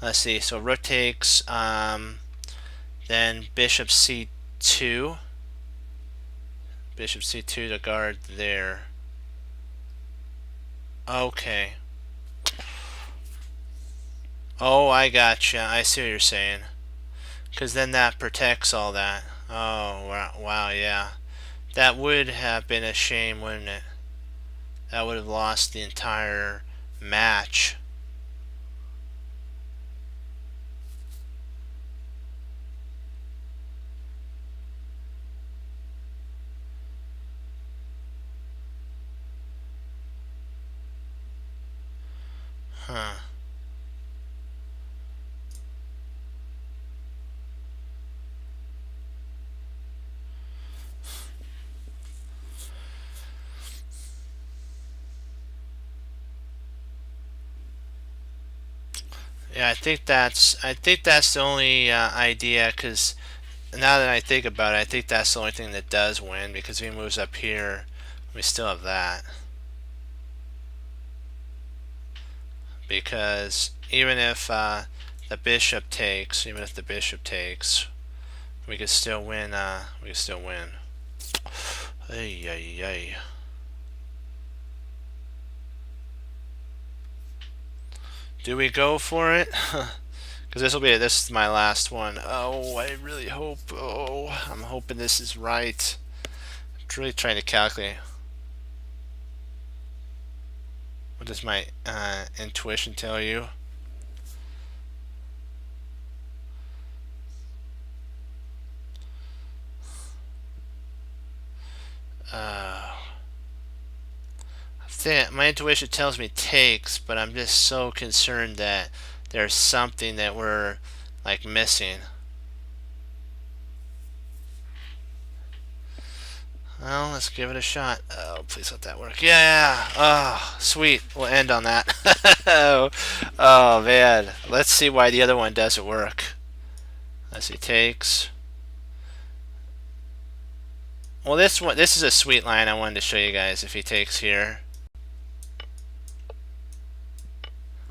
Let's see. So rook takes, then bishop c2. Bishop c2 to guard there. Okay. Oh, I gotcha. I see what you're saying. Because then that protects all that. Oh, wow, yeah. That would have been a shame, wouldn't it? That would have lost the entire match. Huh. Yeah, I think that's the only idea, because now that I think about it, I think that's the only thing that does win, because if he moves up here, we still have that. Because even if the bishop takes, we could still win. Ay, ay, ay. Do we go for it? Because this is my last one. Oh, I really hope. Oh, I'm hoping this is right. I'm really trying to calculate. What does my intuition tell you? My intuition tells me takes, but I'm just so concerned that there's something that we're like missing. Well, let's give it a shot. Oh, please let that work. Yeah. Oh, sweet. We'll end on that. Oh man. Let's see why the other one doesn't work. Let's see. Takes. Well, this is a sweet line I wanted to show you guys. If he takes here,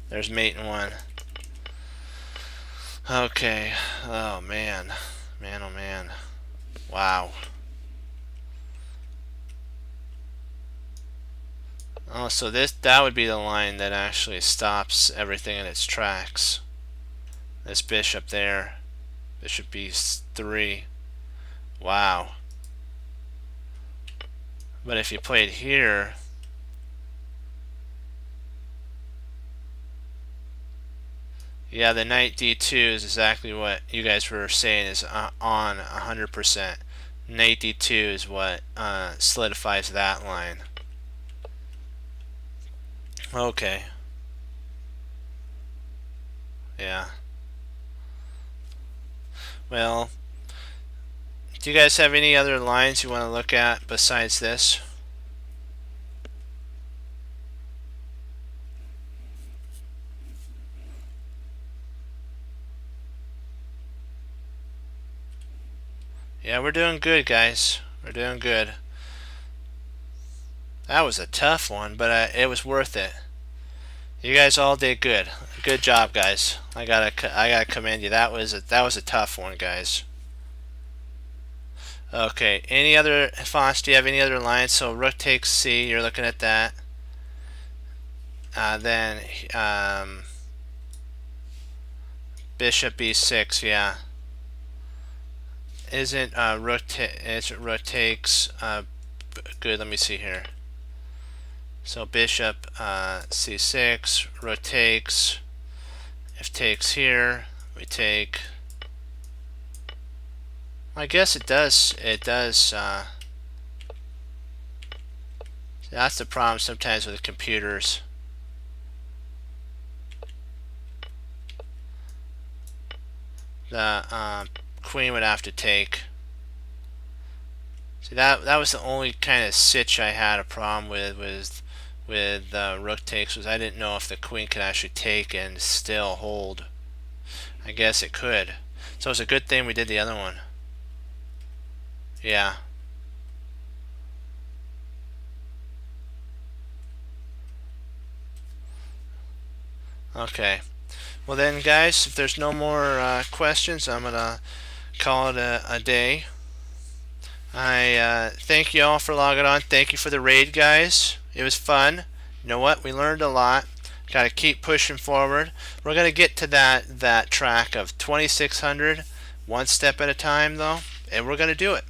there's mate in 1. Okay. Oh man. Man, oh man. Wow. Oh, so that would be the line that actually stops everything in its tracks. This bishop there. Bishop b3. Wow. But if you played here, yeah, the knight d2 is exactly what you guys were saying is on 100%. Knight d2 is what solidifies that line. Okay. Yeah. Well, do you guys have any other lines you want to look at besides this? Yeah, we're doing good, guys. We're doing good. That was a tough one, but it was worth it. You guys all did good. Good job, guys. I gotta commend you. That was a tough one, guys. Okay. Any other, Foss? Do you have any other lines? So rook takes C. You're looking at that. Then bishop b6. Yeah. isn't rotates good. Let me see here. So bishop c6 rotates. If takes here, we take. I guess it does. It does. That's the problem sometimes with computers. The queen would have to take. See, that was the only kind of sitch I had a problem with rook takes, was I didn't know if the queen could actually take and still hold. I guess it could. So it's a good thing we did the other one. Yeah. Okay. Well then, guys, if there's no more questions, I'm gonna call it a day. I thank you all for logging on. Thank you for the raid, guys. It was fun. You know what? We learned a lot. Got to keep pushing forward. We're gonna get to that track of 2600, one step at a time, though, and we're gonna do it,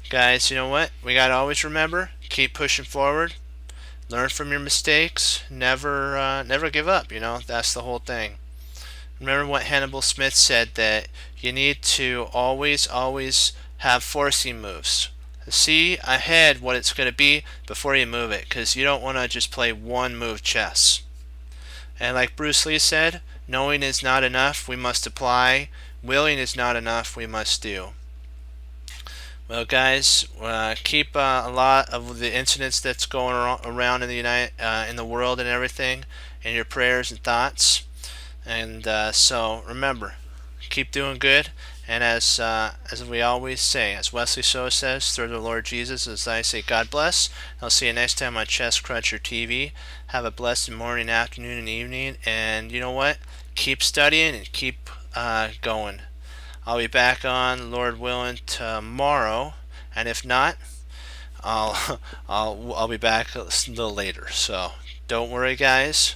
guys. You know what? We gotta always remember: keep pushing forward. Learn from your mistakes. Never give up. You know, that's the whole thing. Remember what Hannibal Smith said, that you need to always have forcing moves. See ahead what it's going to be before you move it, because you don't want to just play one move chess. And like Bruce Lee said, knowing is not enough, we must apply. Willing is not enough, we must do. Well, guys, keep a lot of the incidents that's going around in the world and everything in your prayers and thoughts. And so remember, keep doing good. And as we always say, as Wesley So says, through the Lord Jesus, as I say, God bless. I'll see you next time on Chess Cruncher TV. Have a blessed morning, afternoon, and evening. And you know what? Keep studying and keep going. I'll be back on, Lord willing, tomorrow. And if not, I'll be back a little later. So don't worry, guys.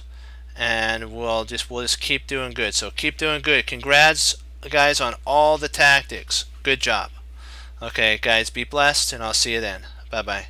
And we'll just keep doing good. So keep doing good. Congrats, guys, on all the tactics. Good job. Okay, guys, be blessed, and I'll see you then. Bye bye.